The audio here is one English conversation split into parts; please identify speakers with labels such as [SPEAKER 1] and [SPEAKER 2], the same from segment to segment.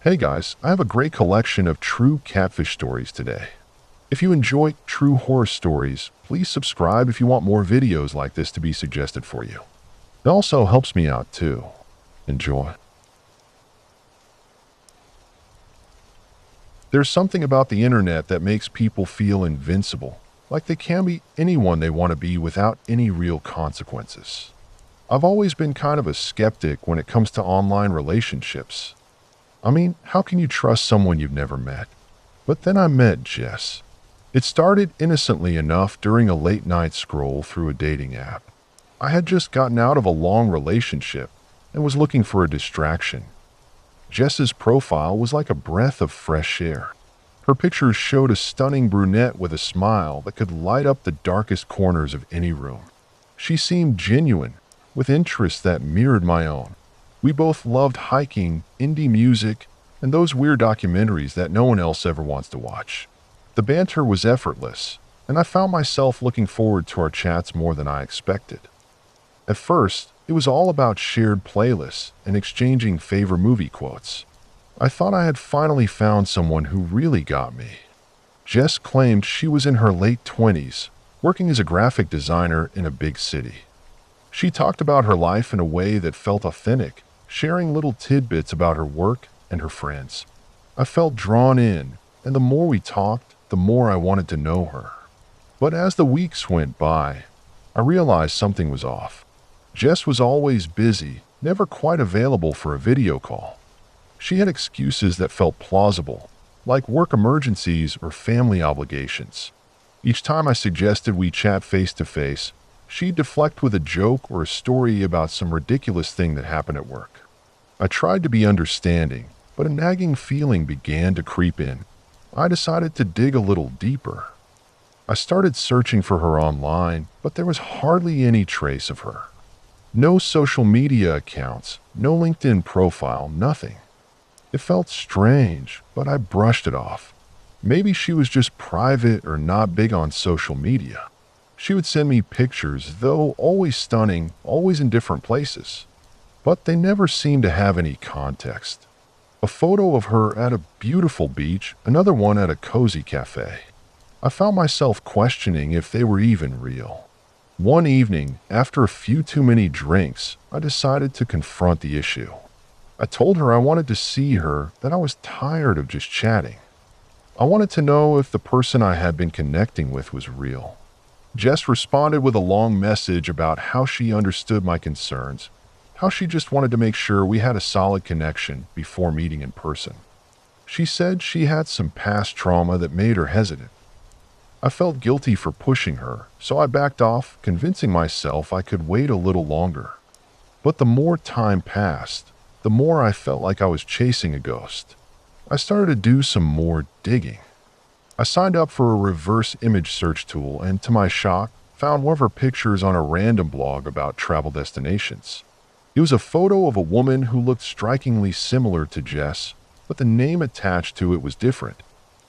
[SPEAKER 1] Hey guys, I have a great collection of true catfish stories today. If you enjoy true horror stories, please subscribe if you want more videos like this to be suggested for you. It also helps me out too. Enjoy. There's something about the internet that makes people feel invincible, like they can be anyone they want to be without any real consequences. I've always been kind of a skeptic when it comes to online relationships. I mean, how can you trust someone you've never met? But then I met Jess. It started innocently enough during a late night scroll through a dating app. I had just gotten out of a long relationship and was looking for a distraction. Jess's profile was like a breath of fresh air. Her pictures showed a stunning brunette with a smile that could light up the darkest corners of any room. She seemed genuine, with interests that mirrored my own. We both loved hiking, indie music, and those weird documentaries that no one else ever wants to watch. The banter was effortless, and I found myself looking forward to our chats more than I expected. At first, it was all about shared playlists and exchanging favorite movie quotes. I thought I had finally found someone who really got me. Jess claimed she was in her late 20s, working as a graphic designer in a big city. She talked about her life in a way that felt authentic, sharing little tidbits about her work and her friends. I felt drawn in, and the more we talked, the more I wanted to know her. But as the weeks went by, I realized something was off. Jess was always busy, never quite available for a video call. She had excuses that felt plausible, like work emergencies or family obligations. Each time I suggested we chat face to face, she'd deflect with a joke or a story about some ridiculous thing that happened at work. I tried to be understanding, but a nagging feeling began to creep in. I decided to dig a little deeper. I started searching for her online, but there was hardly any trace of her. No social media accounts, no LinkedIn profile, nothing. It felt strange, but I brushed it off. Maybe she was just private or not big on social media. She would send me pictures, though always stunning, always in different places. But they never seemed to have any context. A photo of her at a beautiful beach, another one at a cozy cafe. I found myself questioning if they were even real. One evening, after a few too many drinks, I decided to confront the issue. I told her I wanted to see her, that I was tired of just chatting. I wanted to know if the person I had been connecting with was real. Jess responded with a long message about how she understood my concerns, how she just wanted to make sure we had a solid connection before meeting in person. She said she had some past trauma that made her hesitant. I felt guilty for pushing her, so I backed off, convincing myself I could wait a little longer. But the more time passed, the more I felt like I was chasing a ghost. I started to do some more digging. I signed up for a reverse image search tool and, to my shock, found one of her pictures on a random blog about travel destinations. It was a photo of a woman who looked strikingly similar to Jess, but the name attached to it was different.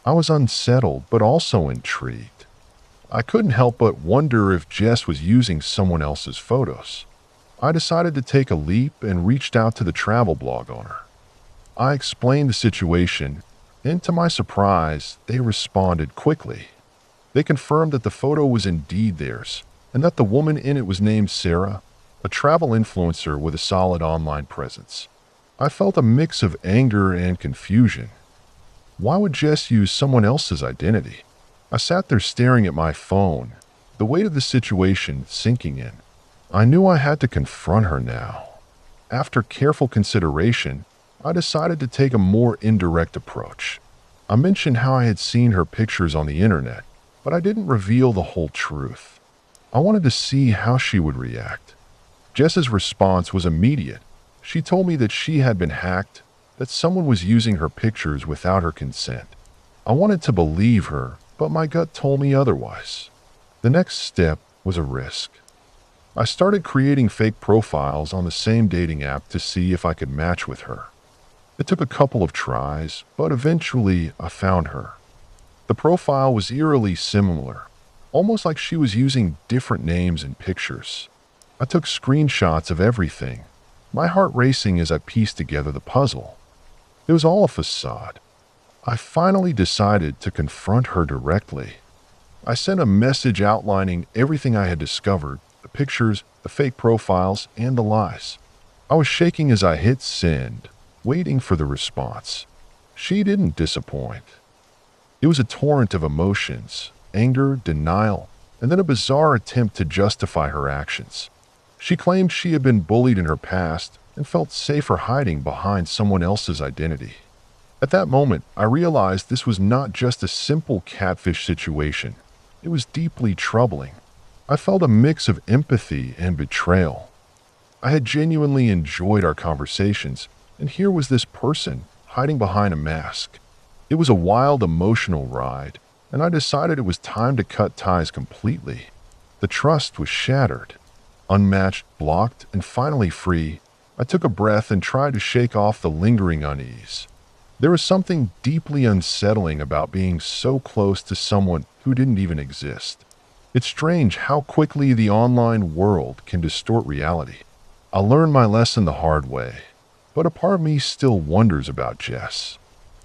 [SPEAKER 1] I was unsettled, but also intrigued. I couldn't help but wonder if Jess was using someone else's photos. I decided to take a leap and reached out to the travel blog owner. I explained the situation, and to my surprise, they responded quickly. They confirmed that the photo was indeed theirs, and that the woman in it was named Sarah, a travel influencer with a solid online presence. I felt a mix of anger and confusion. Why would Jess use someone else's identity? I sat there staring at my phone, the weight of the situation sinking in. I knew I had to confront her now. After careful consideration, I decided to take a more indirect approach. I mentioned how I had seen her pictures on the internet, but I didn't reveal the whole truth. I wanted to see how she would react. Jess's response was immediate. She told me that she had been hacked, that someone was using her pictures without her consent. I wanted to believe her, but my gut told me otherwise. The next step was a risk. I started creating fake profiles on the same dating app to see if I could match with her. It took a couple of tries, but eventually I found her. The profile was eerily similar, almost like she was using different names and pictures. I took screenshots of everything, my heart racing as I pieced together the puzzle. It was all a facade. I finally decided to confront her directly. I sent a message outlining everything I had discovered, the pictures, the fake profiles, and the lies. I was shaking as I hit send, waiting for the response. She didn't disappoint. It was a torrent of emotions, anger, denial, and then a bizarre attempt to justify her actions. She claimed she had been bullied in her past and felt safer hiding behind someone else's identity. At that moment, I realized this was not just a simple catfish situation. It was deeply troubling. I felt a mix of empathy and betrayal. I had genuinely enjoyed our conversations, and here was this person hiding behind a mask. It was a wild, emotional ride, and I decided it was time to cut ties completely. The trust was shattered. Unmatched, blocked, and finally free, I took a breath and tried to shake off the lingering unease. There was something deeply unsettling about being so close to someone who didn't even exist. It's strange how quickly the online world can distort reality. I learned my lesson the hard way, but a part of me still wonders about Jess.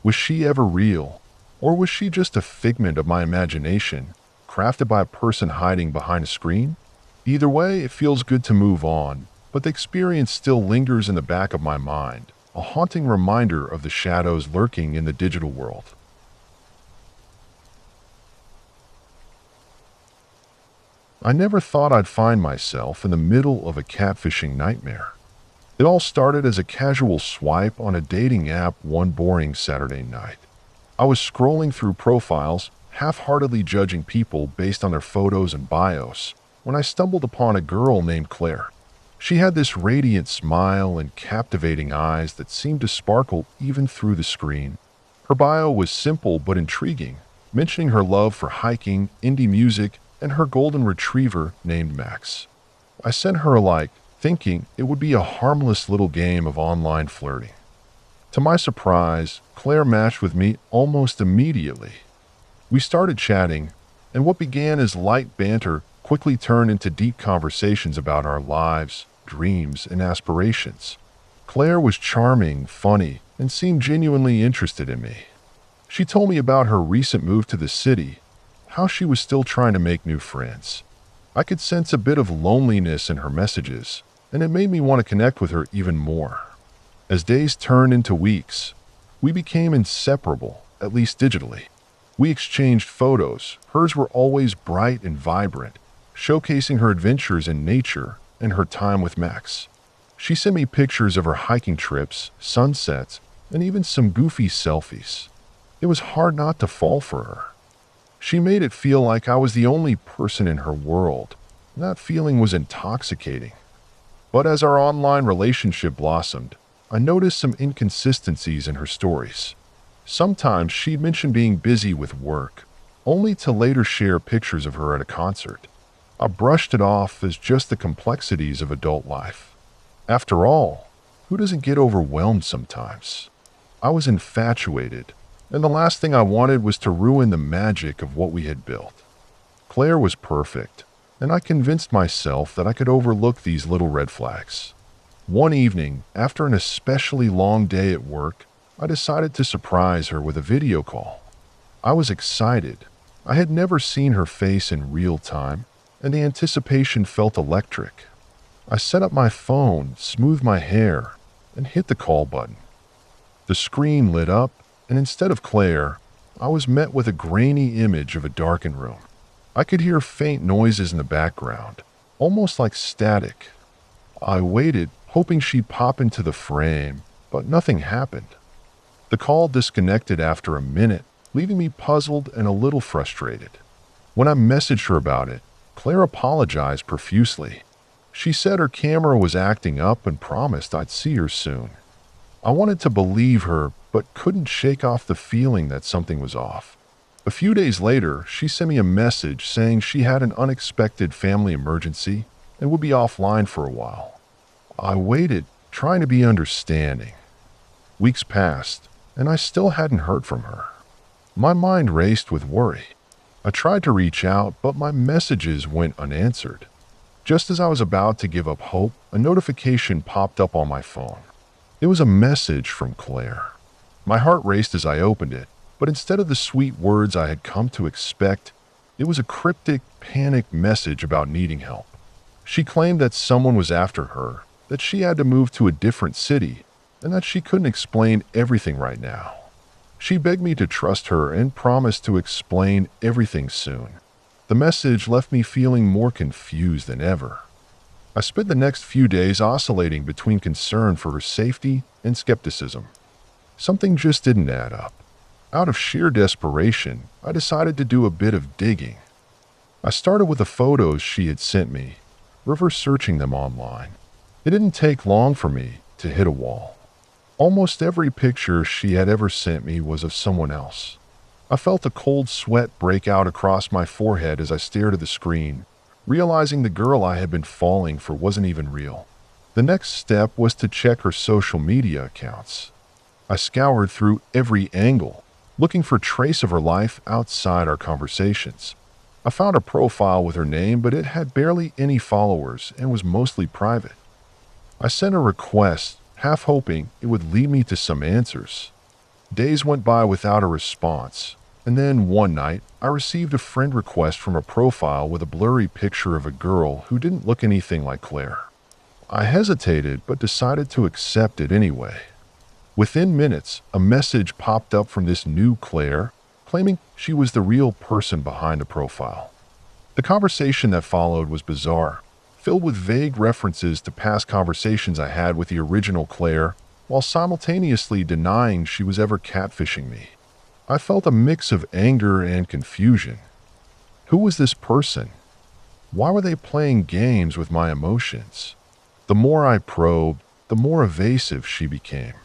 [SPEAKER 1] Was she ever real, or was she just a figment of my imagination, crafted by a person hiding behind a screen? Either way, it feels good to move on, but the experience still lingers in the back of my mind, a haunting reminder of the shadows lurking in the digital world. I never thought I'd find myself in the middle of a catfishing nightmare. It all started as a casual swipe on a dating app one boring Saturday night. I was scrolling through profiles, half-heartedly judging people based on their photos and bios, when I stumbled upon a girl named Claire. She had this radiant smile and captivating eyes that seemed to sparkle even through the screen. Her bio was simple but intriguing, mentioning her love for hiking, indie music, and her golden retriever named Max. I sent her a like, thinking it would be a harmless little game of online flirting. To my surprise, Claire matched with me almost immediately. We started chatting, and what began as light banter quickly turned into deep conversations about our lives, dreams, and aspirations. Claire was charming, funny, and seemed genuinely interested in me. She told me about her recent move to the city, how she was still trying to make new friends. I could sense a bit of loneliness in her messages, and it made me want to connect with her even more. As days turned into weeks, we became inseparable, at least digitally. We exchanged photos. Hers were always bright and vibrant, showcasing her adventures in nature and her time with Max. She sent me pictures of her hiking trips, sunsets, and even some goofy selfies. It was hard not to fall for her. She made it feel like I was the only person in her world, and that feeling was intoxicating. But as our online relationship blossomed, I noticed some inconsistencies in her stories. Sometimes she'd mention being busy with work, only to later share pictures of her at a concert. I brushed it off as just the complexities of adult life. After all, who doesn't get overwhelmed sometimes? I was infatuated, and the last thing I wanted was to ruin the magic of what we had built. Claire was perfect, and I convinced myself that I could overlook these little red flags. One evening, after an especially long day at work, I decided to surprise her with a video call. I was excited. I had never seen her face in real time, and the anticipation felt electric. I set up my phone, smoothed my hair, and hit the call button. The screen lit up, and instead of Claire, I was met with a grainy image of a darkened room. I could hear faint noises in the background, almost like static. I waited, hoping she'd pop into the frame, but nothing happened. The call disconnected after a minute, leaving me puzzled and a little frustrated. When I messaged her about it, Claire apologized profusely. She said her camera was acting up and promised I'd see her soon. I wanted to believe her, but couldn't shake off the feeling that something was off. A few days later, she sent me a message saying she had an unexpected family emergency and would be offline for a while. I waited, trying to be understanding. Weeks passed, and I still hadn't heard from her. My mind raced with worry. I tried to reach out, but my messages went unanswered. Just as I was about to give up hope, a notification popped up on my phone. It was a message from Claire. My heart raced as I opened it, but instead of the sweet words I had come to expect, it was a cryptic, panicked message about needing help. She claimed that someone was after her, that she had to move to a different city, and that she couldn't explain everything right now. She begged me to trust her and promised to explain everything soon. The message left me feeling more confused than ever. I spent the next few days oscillating between concern for her safety and skepticism. Something just didn't add up. Out of sheer desperation, I decided to do a bit of digging. I started with the photos she had sent me, reverse searching them online. It didn't take long for me to hit a wall. Almost every picture she had ever sent me was of someone else. I felt a cold sweat break out across my forehead as I stared at the screen, realizing the girl I had been falling for wasn't even real. The next step was to check her social media accounts. I scoured through every angle, looking for trace of her life outside our conversations. I found a profile with her name, but it had barely any followers and was mostly private. I sent a request, half hoping it would lead me to some answers. Days went by without a response, and then one night, I received a friend request from a profile with a blurry picture of a girl who didn't look anything like Claire. I hesitated, but decided to accept it anyway. Within minutes, a message popped up from this new Claire, claiming she was the real person behind the profile. The conversation that followed was bizarre, filled with vague references to past conversations I had with the original Claire, while simultaneously denying she was ever catfishing me. I felt a mix of anger and confusion. Who was this person? Why were they playing games with my emotions? The more I probed, the more evasive she became.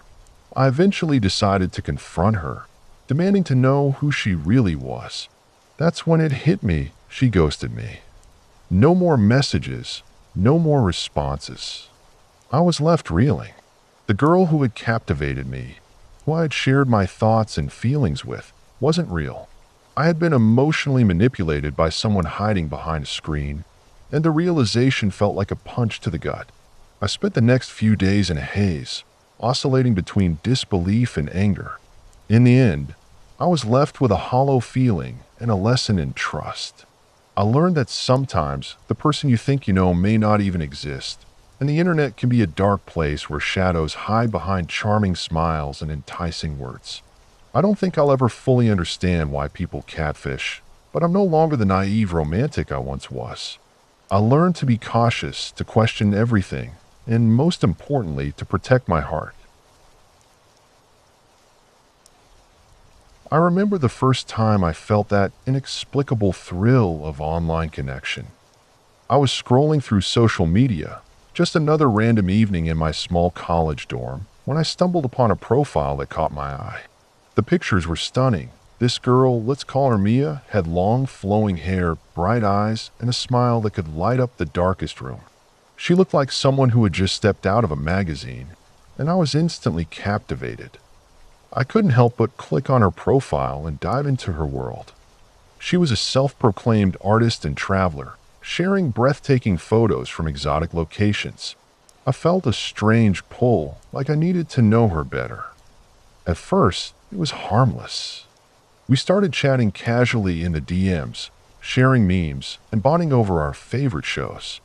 [SPEAKER 1] I eventually decided to confront her, demanding to know who she really was. That's when it hit me, she ghosted me. No more messages, no more responses. I was left reeling. The girl who had captivated me, who I had shared my thoughts and feelings with, wasn't real. I had been emotionally manipulated by someone hiding behind a screen, and the realization felt like a punch to the gut. I spent the next few days in a haze, oscillating between disbelief and anger. In the end, I was left with a hollow feeling and a lesson in trust. I learned that sometimes the person you think you know may not even exist, and the internet can be a dark place where shadows hide behind charming smiles and enticing words. I don't think I'll ever fully understand why people catfish, but I'm no longer the naive romantic I once was. I learned to be cautious, to question everything, and most importantly, to protect my heart. I remember the first time I felt that inexplicable thrill of online connection. I was scrolling through social media, just another random evening in my small college dorm, when I stumbled upon a profile that caught my eye. The pictures were stunning. This girl, let's call her Mia, had long flowing hair, bright eyes, and a smile that could light up the darkest room. She looked like someone who had just stepped out of a magazine, and I was instantly captivated. I couldn't help but click on her profile and dive into her world. She was a self-proclaimed artist and traveler, sharing breathtaking photos from exotic locations. I felt a strange pull, like I needed to know her better. At first, it was harmless. We started chatting casually in the DMs, sharing memes, and bonding over our favorite shows.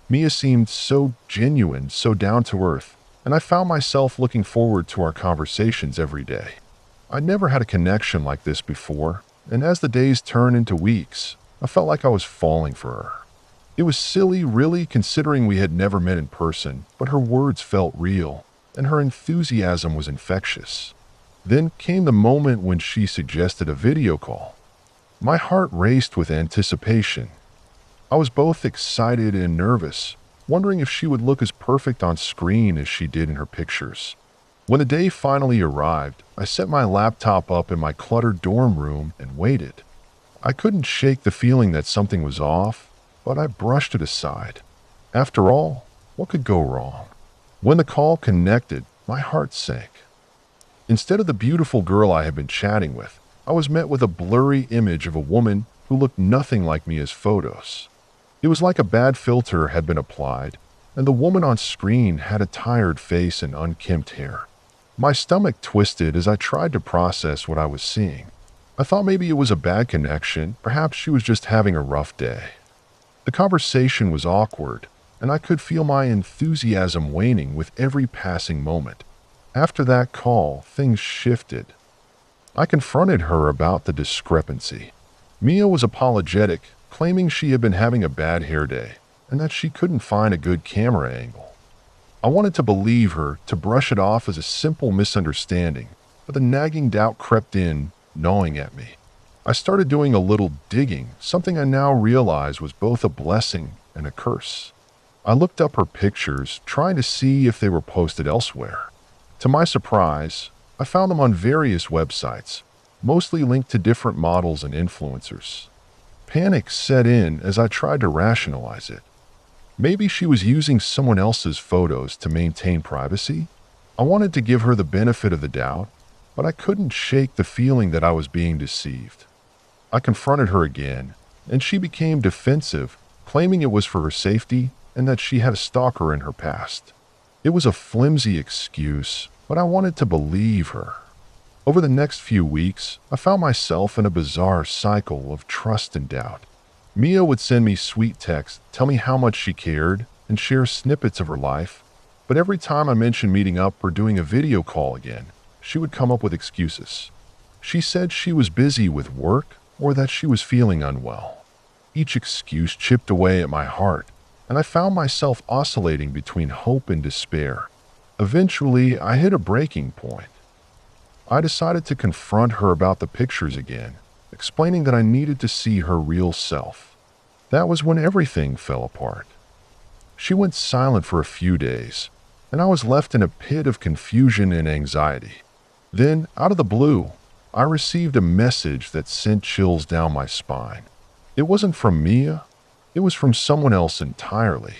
[SPEAKER 1] Mia seemed so genuine, so down to earth, and I found myself looking forward to our conversations every day. I'd never had a connection like this before, and as the days turned into weeks, I felt like I was falling for her. It was silly, really, considering we had never met in person, but her words felt real, and her enthusiasm was infectious. Then came the moment when she suggested a video call. My heart raced with anticipation. I was both excited and nervous, wondering if she would look as perfect on screen as she did in her pictures. When the day finally arrived, I set my laptop up in my cluttered dorm room and waited. I couldn't shake the feeling that something was off, but I brushed it aside. After all, what could go wrong? When the call connected, my heart sank. Instead of the beautiful girl I had been chatting with, I was met with a blurry image of a woman who looked nothing like Mia's photos. It was like a bad filter had been applied, and the woman on screen had a tired face and unkempt hair. My stomach twisted as I tried to process what I was seeing. I thought maybe it was a bad connection, perhaps she was just having a rough day. The conversation was awkward, and I could feel my enthusiasm waning with every passing moment. After that call, things shifted. I confronted her about the discrepancy. Mia was apologetic, claiming she had been having a bad hair day and that she couldn't find a good camera angle. I wanted to believe her, to brush it off as a simple misunderstanding, but the nagging doubt crept in, gnawing at me. I started doing a little digging, something I now realize was both a blessing and a curse. I looked up her pictures, trying to see if they were posted elsewhere. To my surprise, I found them on various websites, mostly linked to different models and influencers. Panic set in as I tried to rationalize it. Maybe she was using someone else's photos to maintain privacy? I wanted to give her the benefit of the doubt, but I couldn't shake the feeling that I was being deceived. I confronted her again, and she became defensive, claiming it was for her safety and that she had a stalker in her past. It was a flimsy excuse, but I wanted to believe her. Over the next few weeks, I found myself in a bizarre cycle of trust and doubt. Mia would send me sweet texts, tell me how much she cared, and share snippets of her life, but every time I mentioned meeting up or doing a video call again, she would come up with excuses. She said she was busy with work or that she was feeling unwell. Each excuse chipped away at my heart, and I found myself oscillating between hope and despair. Eventually, I hit a breaking point. I decided to confront her about the pictures again, explaining that I needed to see her real self. That was when everything fell apart. She went silent for a few days, and I was left in a pit of confusion and anxiety. Then, out of the blue, I received a message that sent chills down my spine. It wasn't from Mia, it was from someone else entirely.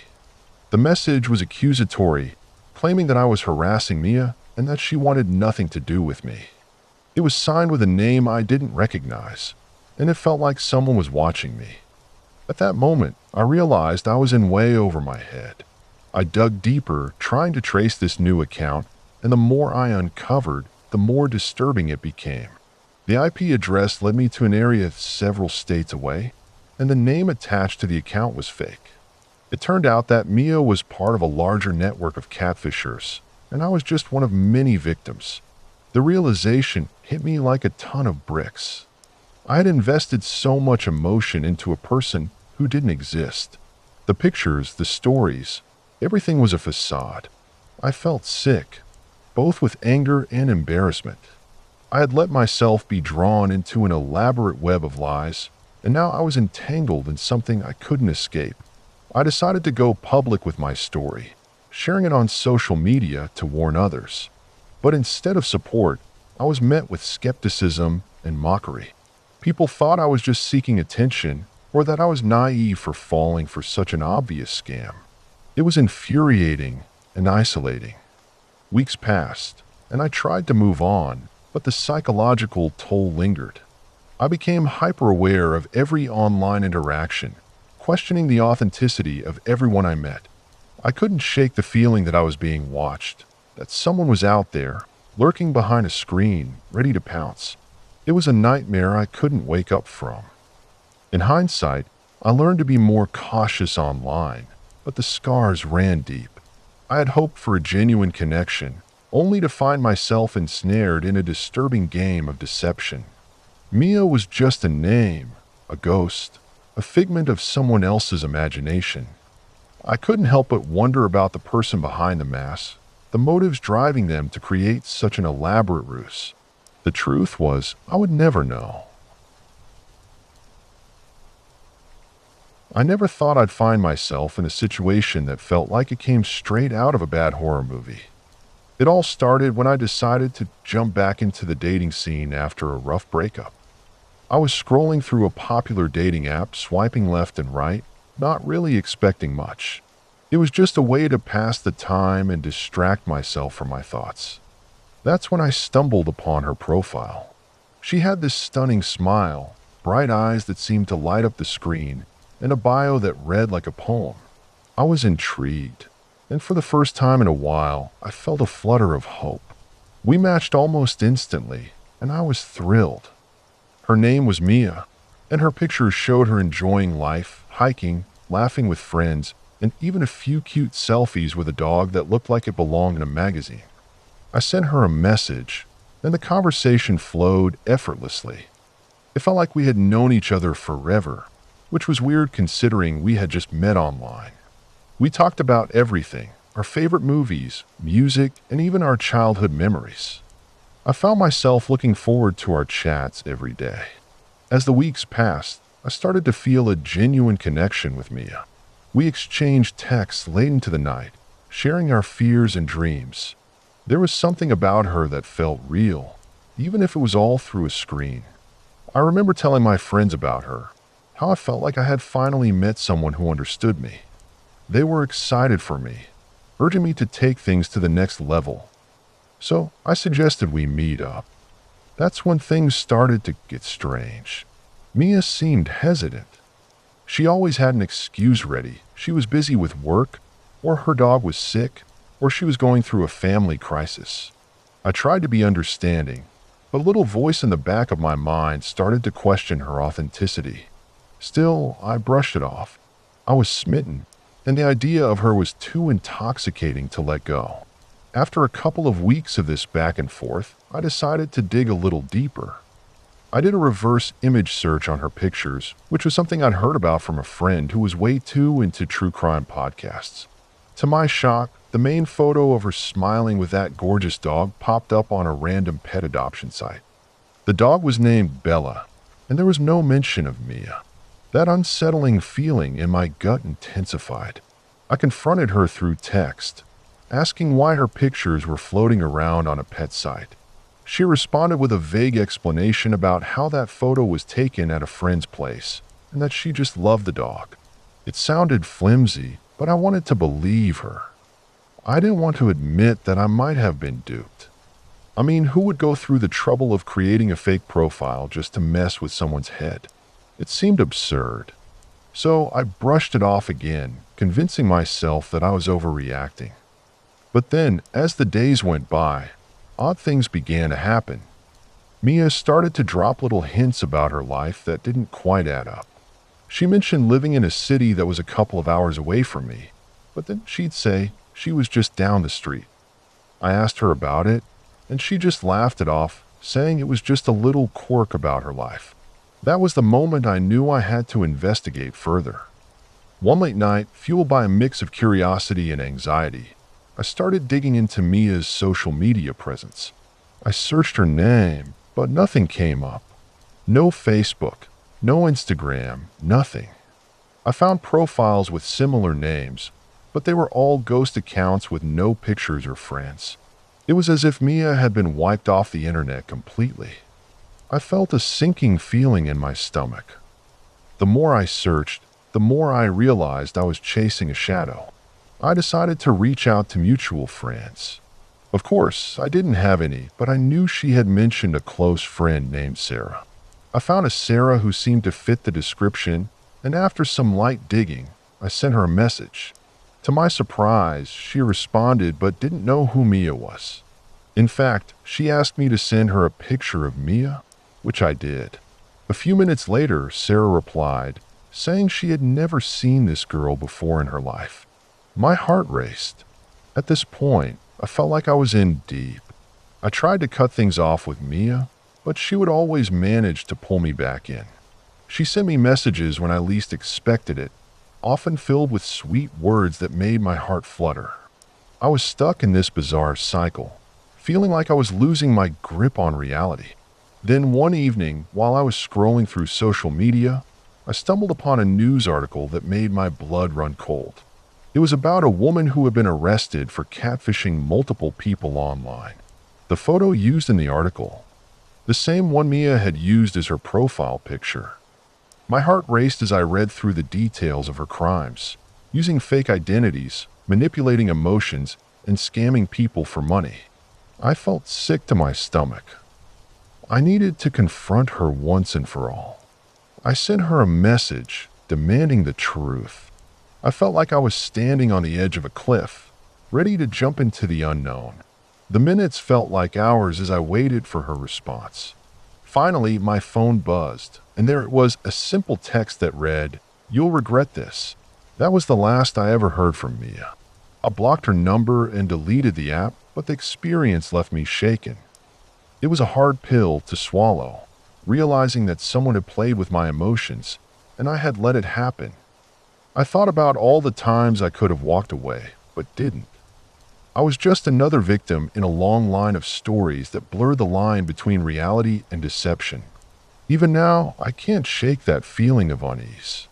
[SPEAKER 1] The message was accusatory, claiming that I was harassing Mia and that she wanted nothing to do with me. It was signed with a name I didn't recognize, and it felt like someone was watching me. At that moment, I realized I was in way over my head. I dug deeper, trying to trace this new account, and the more I uncovered, the more disturbing it became. The IP address led me to an area several states away, and the name attached to the account was fake. It turned out that Mia was part of a larger network of catfishers, and I was just one of many victims. The realization hit me like a ton of bricks. I had invested so much emotion into a person who didn't exist. The pictures, the stories, everything was a facade. I felt sick, both with anger and embarrassment. I had let myself be drawn into an elaborate web of lies, and now I was entangled in something I couldn't escape. I decided to go public with my story, sharing it on social media to warn others. But instead of support, I was met with skepticism and mockery. People thought I was just seeking attention or that I was naive for falling for such an obvious scam. It was infuriating and isolating. Weeks passed, and I tried to move on, but the psychological toll lingered. I became hyper-aware of every online interaction, questioning the authenticity of everyone I met. I couldn't shake the feeling that I was being watched, that someone was out there, lurking behind a screen, ready to pounce. It was a nightmare I couldn't wake up from. In hindsight, I learned to be more cautious online, but the scars ran deep. I had hoped for a genuine connection, only to find myself ensnared in a disturbing game of deception. Mia was just a name, a ghost, a figment of someone else's imagination. I couldn't help but wonder about the person behind the mask, the motives driving them to create such an elaborate ruse. The truth was, I would never know. I never thought I'd find myself in a situation that felt like it came straight out of a bad horror movie. It all started when I decided to jump back into the dating scene after a rough breakup. I was scrolling through a popular dating app, swiping left and right, not really expecting much. It was just a way to pass the time and distract myself from my thoughts. That's when I stumbled upon her profile. She had this stunning smile, bright eyes that seemed to light up the screen, and a bio that read like a poem. I was intrigued, and for the first time in a while, I felt a flutter of hope. We matched almost instantly, and I was thrilled. Her name was Mia, and her pictures showed her enjoying life, hiking, laughing with friends, and even a few cute selfies with a dog that looked like it belonged in a magazine. I sent her a message, and the conversation flowed effortlessly. It felt like we had known each other forever, which was weird considering we had just met online. We talked about everything, our favorite movies, music, and even our childhood memories. I found myself looking forward to our chats every day. As the weeks passed, I started to feel a genuine connection with Mia. We exchanged texts late into the night, sharing our fears and dreams. There was something about her that felt real, even if it was all through a screen. I remember telling my friends about her, how I felt like I had finally met someone who understood me. They were excited for me, urging me to take things to the next level. So I suggested we meet up. That's when things started to get strange. Mia seemed hesitant. She always had an excuse ready. She was busy with work, or her dog was sick, or she was going through a family crisis. I tried to be understanding, but a little voice in the back of my mind started to question her authenticity. Still, I brushed it off. I was smitten, and the idea of her was too intoxicating to let go. After a couple of weeks of this back and forth, I decided to dig a little deeper. I did a reverse image search on her pictures, which was something I'd heard about from a friend who was way too into true crime podcasts. To my shock, the main photo of her smiling with that gorgeous dog popped up on a random pet adoption site. The dog was named Bella, and there was no mention of Mia. That unsettling feeling in my gut intensified. I confronted her through text, asking why her pictures were floating around on a pet site. She responded with a vague explanation about how that photo was taken at a friend's place, and that she just loved the dog. It sounded flimsy, but I wanted to believe her. I didn't want to admit that I might have been duped. I mean, who would go through the trouble of creating a fake profile just to mess with someone's head? It seemed absurd. So I brushed it off again, convincing myself that I was overreacting. But then, as the days went by, odd things began to happen. Mia started to drop little hints about her life that didn't quite add up. She mentioned living in a city that was a couple of hours away from me, but then she'd say she was just down the street. I asked her about it, and she just laughed it off, saying it was just a little quirk about her life. That was the moment I knew I had to investigate further. One late night, fueled by a mix of curiosity and anxiety, I started digging into Mia's social media presence. I searched her name, but nothing came up. No Facebook, no Instagram, nothing. I found profiles with similar names, but they were all ghost accounts with no pictures or friends. It was as if Mia had been wiped off the internet completely. I felt a sinking feeling in my stomach. The more I searched, the more I realized I was chasing a shadow. I decided to reach out to mutual friends. Of course, I didn't have any, but I knew she had mentioned a close friend named Sarah. I found a Sarah who seemed to fit the description, and after some light digging, I sent her a message. To my surprise, she responded but didn't know who Mia was. In fact, she asked me to send her a picture of Mia, which I did. A few minutes later, Sarah replied, saying she had never seen this girl before in her life. My heart raced. At this point, I felt like I was in deep. I tried to cut things off with Mia, but she would always manage to pull me back in. She sent me messages when I least expected it, often filled with sweet words that made my heart flutter. I was stuck in this bizarre cycle, feeling like I was losing my grip on reality. Then one evening, while I was scrolling through social media, I stumbled upon a news article that made my blood run cold. It was about a woman who had been arrested for catfishing multiple people online. The photo used in the article, the same one Mia had used as her profile picture. My heart raced as I read through the details of her crimes, using fake identities, manipulating emotions, and scamming people for money. I felt sick to my stomach. I needed to confront her once and for all. I sent her a message demanding the truth. I felt like I was standing on the edge of a cliff, ready to jump into the unknown. The minutes felt like hours as I waited for her response. Finally, my phone buzzed, and there it was, a simple text that read, "You'll regret this." That was the last I ever heard from Mia. I blocked her number and deleted the app, but the experience left me shaken. It was a hard pill to swallow, realizing that someone had played with my emotions, and I had let it happen. I thought about all the times I could have walked away, but didn't. I was just another victim in a long line of stories that blur the line between reality and deception. Even now, I can't shake that feeling of unease.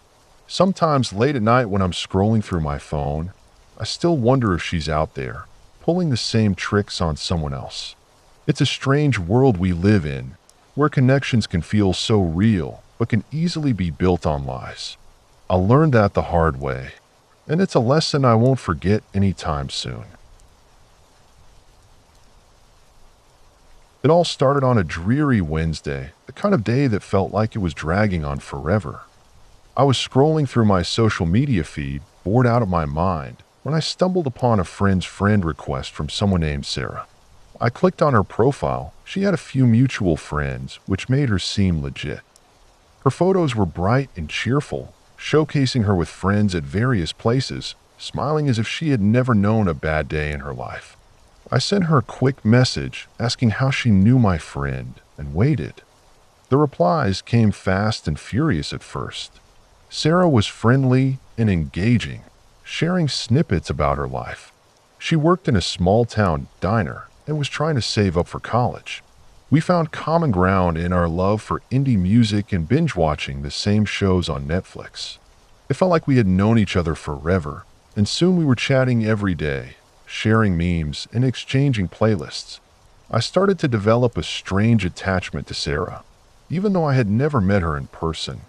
[SPEAKER 1] Sometimes late at night when I'm scrolling through my phone, I still wonder if she's out there, pulling the same tricks on someone else. It's a strange world we live in, where connections can feel so real, but can easily be built on lies. I learned that the hard way, and it's a lesson I won't forget anytime soon. It all started on a dreary Wednesday, the kind of day that felt like it was dragging on forever. I was scrolling through my social media feed, bored out of my mind, when I stumbled upon a friend's friend request from someone named Sarah. I clicked on her profile. She had a few mutual friends, which made her seem legit. Her photos were bright and cheerful, showcasing her with friends at various places, smiling as if she had never known a bad day in her life. I sent her a quick message asking how she knew my friend and waited. The replies came fast and furious at first. Sarah was friendly and engaging, sharing snippets about her life. She worked in a small-town diner and was trying to save up for college. We found common ground in our love for indie music and binge-watching the same shows on Netflix. It felt like we had known each other forever, and soon we were chatting every day, sharing memes and exchanging playlists. I started to develop a strange attachment to Sarah, even though I had never met her in person.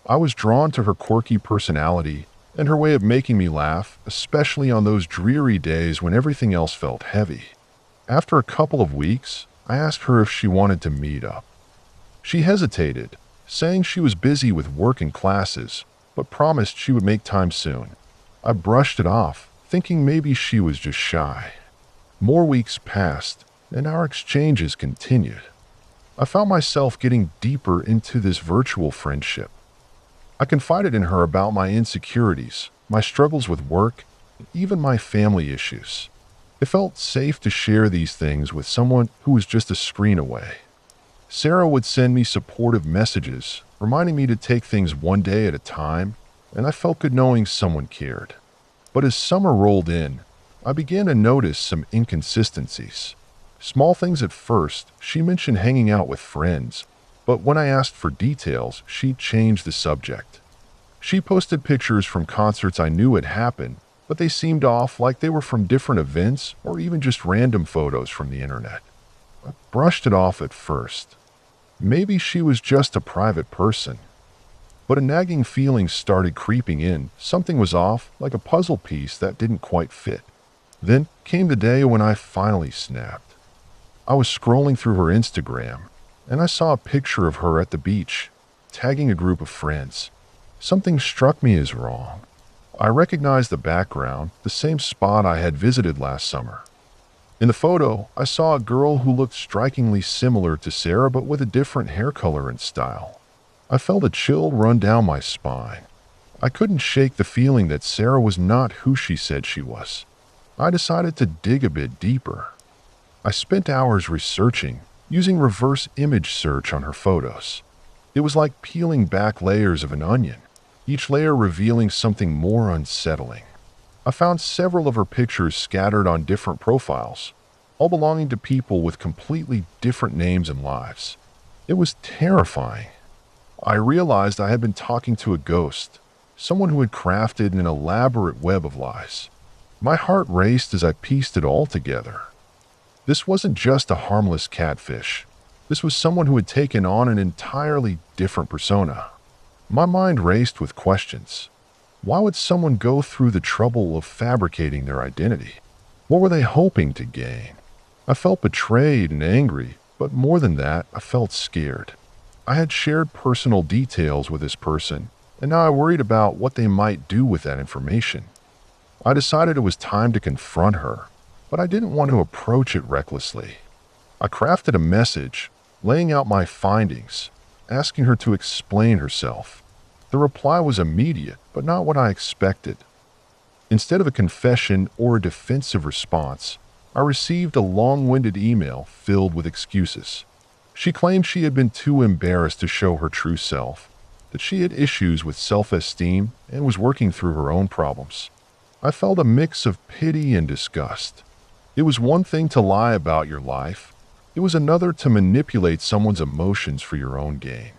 [SPEAKER 1] I was drawn to her quirky personality and her way of making me laugh, especially on those dreary days when everything else felt heavy. After a couple of weeks, I asked her if she wanted to meet up. She hesitated, saying she was busy with work and classes, but promised she would make time soon. I brushed it off, thinking maybe she was just shy. More weeks passed, and our exchanges continued. I found myself getting deeper into this virtual friendship. I confided in her about my insecurities, my struggles with work, and even my family issues. It felt safe to share these things with someone who was just a screen away. Sarah would send me supportive messages, reminding me to take things one day at a time, and I felt good knowing someone cared. But as summer rolled in, I began to notice some inconsistencies. Small things at first. She mentioned hanging out with friends, but when I asked for details, she changed the subject. She posted pictures from concerts I knew had happened, but they seemed off, like they were from different events or even just random photos from the internet. I brushed it off at first. Maybe she was just a private person. But a nagging feeling started creeping in. Something was off, like a puzzle piece that didn't quite fit. Then came the day when I finally snapped. I was scrolling through her Instagram, and I saw a picture of her at the beach, tagging a group of friends. Something struck me as wrong. I recognized the background, the same spot I had visited last summer. In the photo, I saw a girl who looked strikingly similar to Sarah, but with a different hair color and style. I felt a chill run down my spine. I couldn't shake the feeling that Sarah was not who she said she was. I decided to dig a bit deeper. I spent hours researching, using reverse image search on her photos. It was like peeling back layers of an onion, each layer revealing something more unsettling. I found several of her pictures scattered on different profiles, all belonging to people with completely different names and lives. It was terrifying. I realized I had been talking to a ghost, someone who had crafted an elaborate web of lies. My heart raced as I pieced it all together. This wasn't just a harmless catfish. This was someone who had taken on an entirely different persona. My mind raced with questions. Why would someone go through the trouble of fabricating their identity? What were they hoping to gain? I felt betrayed and angry, but more than that, I felt scared. I had shared personal details with this person, and now I worried about what they might do with that information. I decided it was time to confront her. but I didn't want to approach it recklessly. I crafted a message, laying out my findings, asking her to explain herself. The reply was immediate, but not what I expected. Instead of a confession or a defensive response, I received a long-winded email filled with excuses. She claimed she had been too embarrassed to show her true self, that she had issues with self-esteem and was working through her own problems. I felt a mix of pity and disgust. It was one thing to lie about your life. It was another to manipulate someone's emotions for your own gain.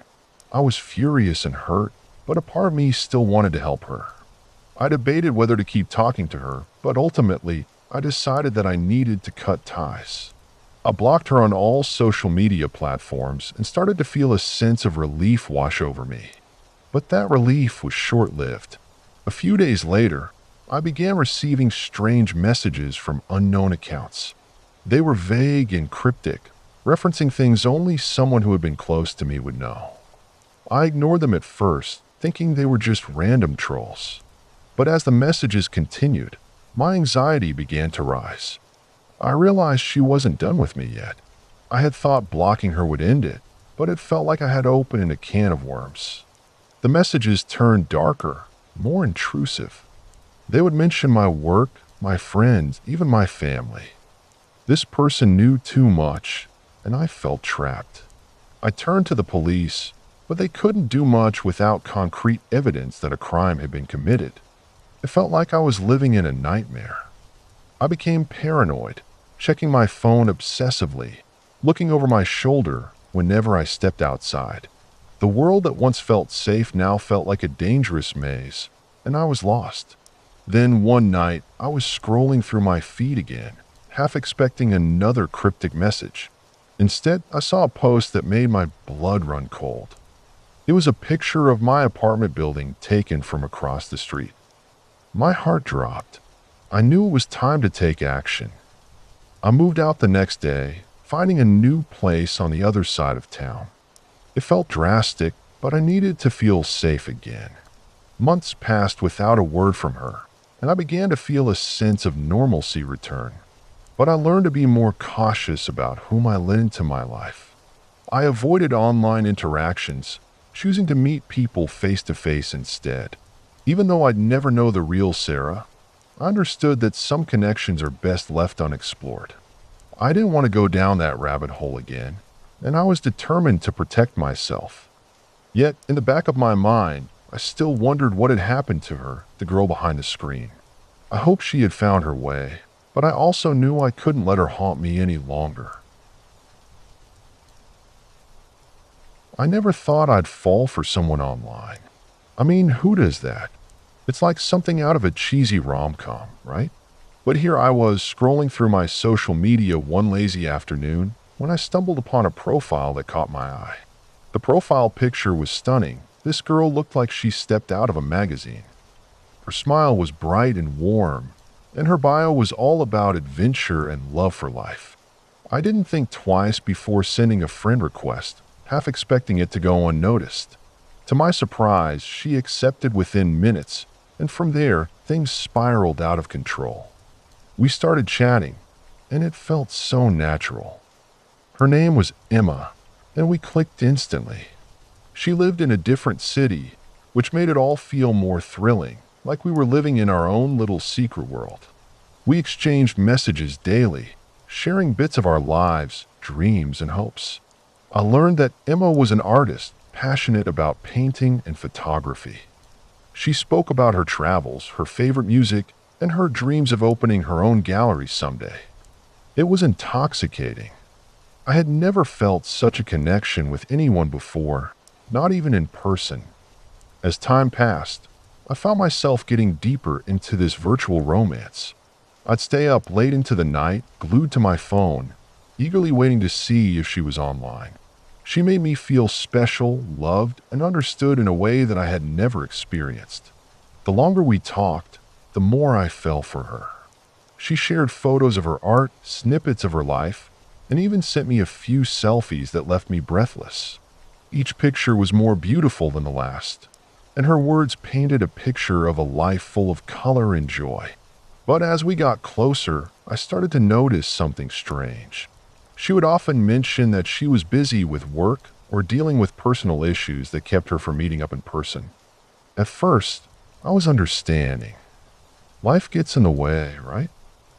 [SPEAKER 1] I was furious and hurt, but a part of me still wanted to help her. I debated whether to keep talking to her, but ultimately, I decided that I needed to cut ties. I blocked her on all social media platforms and started to feel a sense of relief wash over me. But that relief was short-lived. A few days later, I began receiving strange messages from unknown accounts. They were vague and cryptic, referencing things only someone who had been close to me would know. I ignored them at first, thinking they were just random trolls. But as the messages continued, my anxiety began to rise. I realized she wasn't done with me yet. I had thought blocking her would end it, but it felt like I had opened a can of worms. The messages turned darker, more intrusive. They would mention my work, my friends, even my family. This person knew too much, and I felt trapped. I turned to the police, but they couldn't do much without concrete evidence that a crime had been committed. It felt like I was living in a nightmare. I became paranoid, checking my phone obsessively, looking over my shoulder whenever I stepped outside. The world that once felt safe now felt like a dangerous maze, and I was lost. Then one night, I was scrolling through my feed again, half expecting another cryptic message. Instead, I saw a post that made my blood run cold. It was a picture of my apartment building taken from across the street. My heart dropped. I knew it was time to take action. I moved out the next day, finding a new place on the other side of town. It felt drastic, but I needed to feel safe again. Months passed without a word from her, and I began to feel a sense of normalcy return. But I learned to be more cautious about whom I let into my life. I avoided online interactions, choosing to meet people face-to-face instead. Even though I'd never know the real Sarah, I understood that some connections are best left unexplored. I didn't want to go down that rabbit hole again, and I was determined to protect myself. Yet, in the back of my mind, I still wondered what had happened to her, the girl behind the screen. I hoped she had found her way, but I also knew I couldn't let her haunt me any longer. I never thought I'd fall for someone online. I mean, who does that? It's like something out of a cheesy rom-com, right? But here I was scrolling through my social media one lazy afternoon when I stumbled upon a profile that caught my eye. The profile picture was stunning. This girl looked like she stepped out of a magazine. Her smile was bright and warm, and her bio was all about adventure and love for life. I didn't think twice before sending a friend request, half expecting it to go unnoticed. To my surprise, she accepted within minutes, and from there, things spiraled out of control. We started chatting, and it felt so natural. Her name was Emma, and we clicked instantly. She lived in a different city, which made it all feel more thrilling, like we were living in our own little secret world. We exchanged messages daily, sharing bits of our lives, dreams, and hopes. I learned that Emma was an artist, passionate about painting and photography. She spoke about her travels, her favorite music, and her dreams of opening her own gallery someday. It was intoxicating. I had never felt such a connection with anyone before, not even in person. As time passed, I found myself getting deeper into this virtual romance. I'd stay up late into the night, glued to my phone, eagerly waiting to see if she was online. She made me feel special, loved, and understood in a way that I had never experienced. The longer we talked, the more I fell for her. She shared photos of her art, snippets of her life, and even sent me a few selfies that left me breathless. Each picture was more beautiful than the last, and her words painted a picture of a life full of color and joy. But as we got closer, I started to notice something strange. She would often mention that she was busy with work or dealing with personal issues that kept her from meeting up in person. At first, I was understanding. Life gets in the way, right?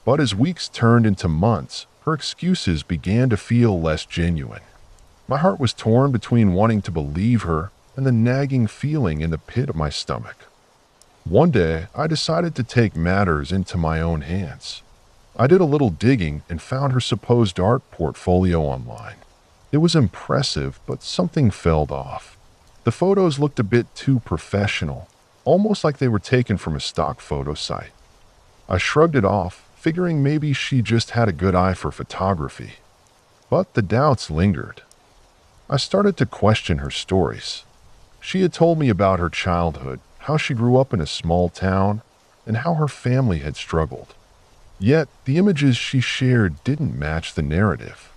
[SPEAKER 1] But as weeks turned into months, her excuses began to feel less genuine. My heart was torn between wanting to believe her and the nagging feeling in the pit of my stomach. One day, I decided to take matters into my own hands. I did a little digging and found her supposed art portfolio online. It was impressive, but something felt off. The photos looked a bit too professional, almost like they were taken from a stock photo site. I shrugged it off, figuring maybe she just had a good eye for photography. But the doubts lingered. I started to question her stories. She had told me about her childhood, how she grew up in a small town, and how her family had struggled. Yet, the images she shared didn't match the narrative.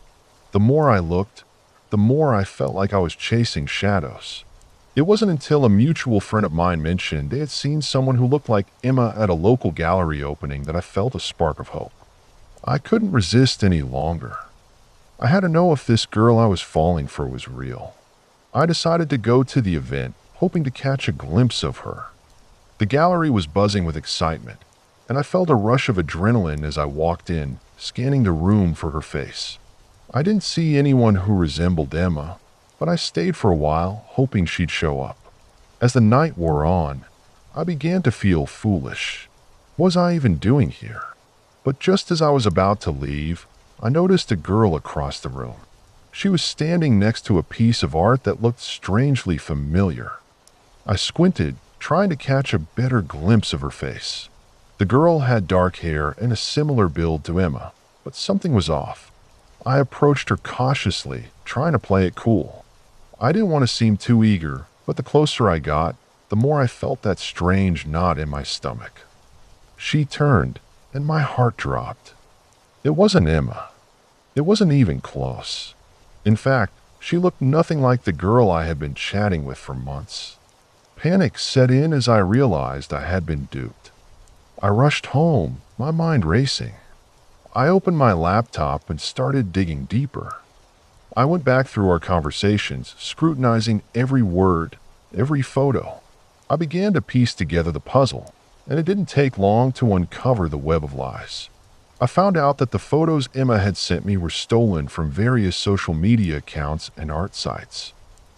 [SPEAKER 1] The more I looked, the more I felt like I was chasing shadows. It wasn't until a mutual friend of mine mentioned they had seen someone who looked like Emma at a local gallery opening that I felt a spark of hope. I couldn't resist any longer. I had to know if this girl I was falling for was real. I decided to go to the event, hoping to catch a glimpse of her. The gallery was buzzing with excitement, and I felt a rush of adrenaline as I walked in, scanning the room for her face. I didn't see anyone who resembled Emma, but I stayed for a while, hoping she'd show up. As the night wore on, I began to feel foolish. What was I even doing here? But just as I was about to leave, I noticed a girl across the room. She was standing next to a piece of art that looked strangely familiar. I squinted, trying to catch a better glimpse of her face. The girl had dark hair and a similar build to Emma, but something was off. I approached her cautiously, trying to play it cool. I didn't want to seem too eager, but the closer I got, the more I felt that strange knot in my stomach. She turned, and my heart dropped. It wasn't Emma. It wasn't even close. In fact, she looked nothing like the girl I had been chatting with for months. Panic set in as I realized I had been duped. I rushed home, my mind racing. I opened my laptop and started digging deeper. I went back through our conversations, scrutinizing every word, every photo. I began to piece together the puzzle, and it didn't take long to uncover the web of lies. I found out that the photos Emma had sent me were stolen from various social media accounts and art sites.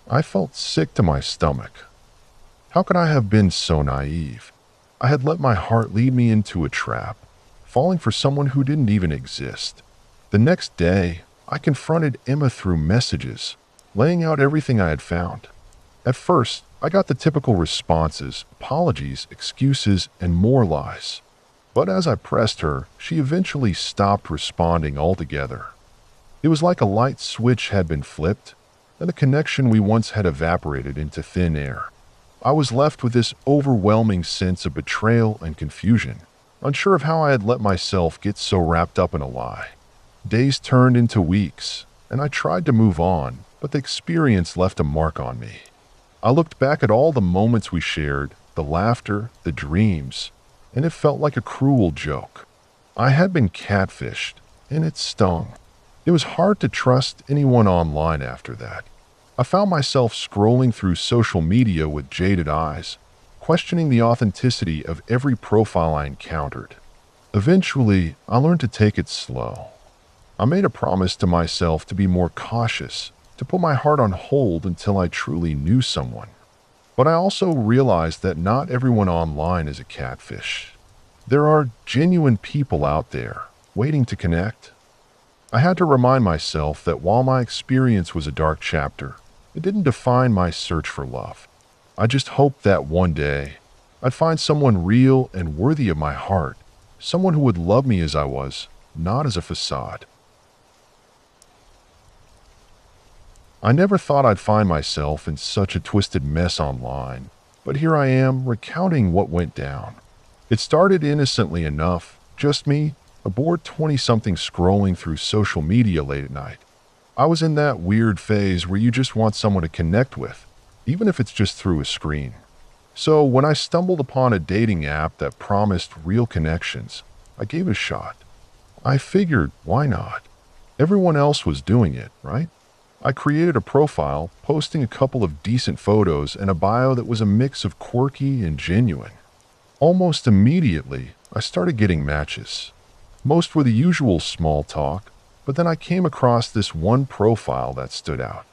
[SPEAKER 1] I felt sick to my stomach. How could I have been so naive? I had let my heart lead me into a trap, falling for someone who didn't even exist. The next day, I confronted Emma through messages, laying out everything I had found. At first, I got the typical responses, apologies, excuses, and more lies. But as I pressed her, she eventually stopped responding altogether. It was like a light switch had been flipped, and the connection we once had evaporated into thin air. I was left with this overwhelming sense of betrayal and confusion, unsure of how I had let myself get so wrapped up in a lie. Days turned into weeks, and I tried to move on, but the experience left a mark on me. I looked back at all the moments we shared, the laughter, the dreams, and it felt like a cruel joke. I had been catfished, and it stung. It was hard to trust anyone online after that. I found myself scrolling through social media with jaded eyes, questioning the authenticity of every profile I encountered. Eventually, I learned to take it slow. I made a promise to myself to be more cautious, to put my heart on hold until I truly knew someone. But I also realized that not everyone online is a catfish. There are genuine people out there, waiting to connect. I had to remind myself that while my experience was a dark chapter, it didn't define my search for love. I just hoped that one day, I'd find someone real and worthy of my heart, someone who would love me as I was, not as a facade. I never thought I'd find myself in such a twisted mess online, but here I am recounting what went down. It started innocently enough, just me, a bored 20-something scrolling through social media late at night. I was in that weird phase where you just want someone to connect with, even if it's just through a screen. So when I stumbled upon a dating app that promised real connections, I gave it a shot. I figured, why not? Everyone else was doing it, right? I created a profile, posting a couple of decent photos and a bio that was a mix of quirky and genuine. Almost immediately, I started getting matches. Most were the usual small talk, but then I came across this one profile that stood out.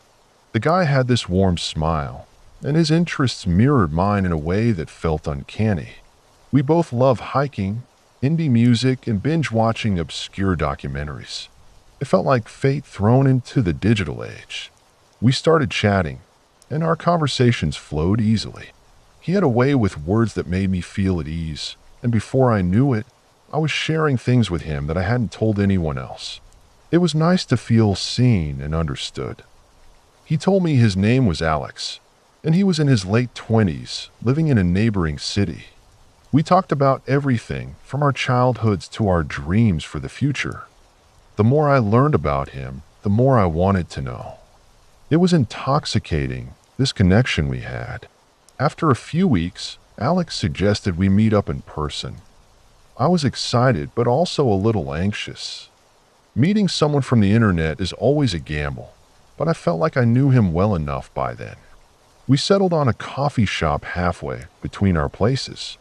[SPEAKER 1] The guy had this warm smile, and his interests mirrored mine in a way that felt uncanny. We both love hiking, indie music, and binge-watching obscure documentaries. It felt like fate thrown into the digital age. We started chatting, and our conversations flowed easily. He had a way with words that made me feel at ease, and before I knew it, I was sharing things with him that I hadn't told anyone else. It was nice to feel seen and understood. He told me his name was Alex, and he was in his late 20s, living in a neighboring city. We talked about everything from our childhoods to our dreams for the future. The more I learned about him, the more I wanted to know. It was intoxicating, this connection we had. After a few weeks, Alex suggested we meet up in person. I was excited, but also a little anxious. Meeting someone from the internet is always a gamble, but I felt like I knew him well enough by then. We settled on a coffee shop halfway between our places.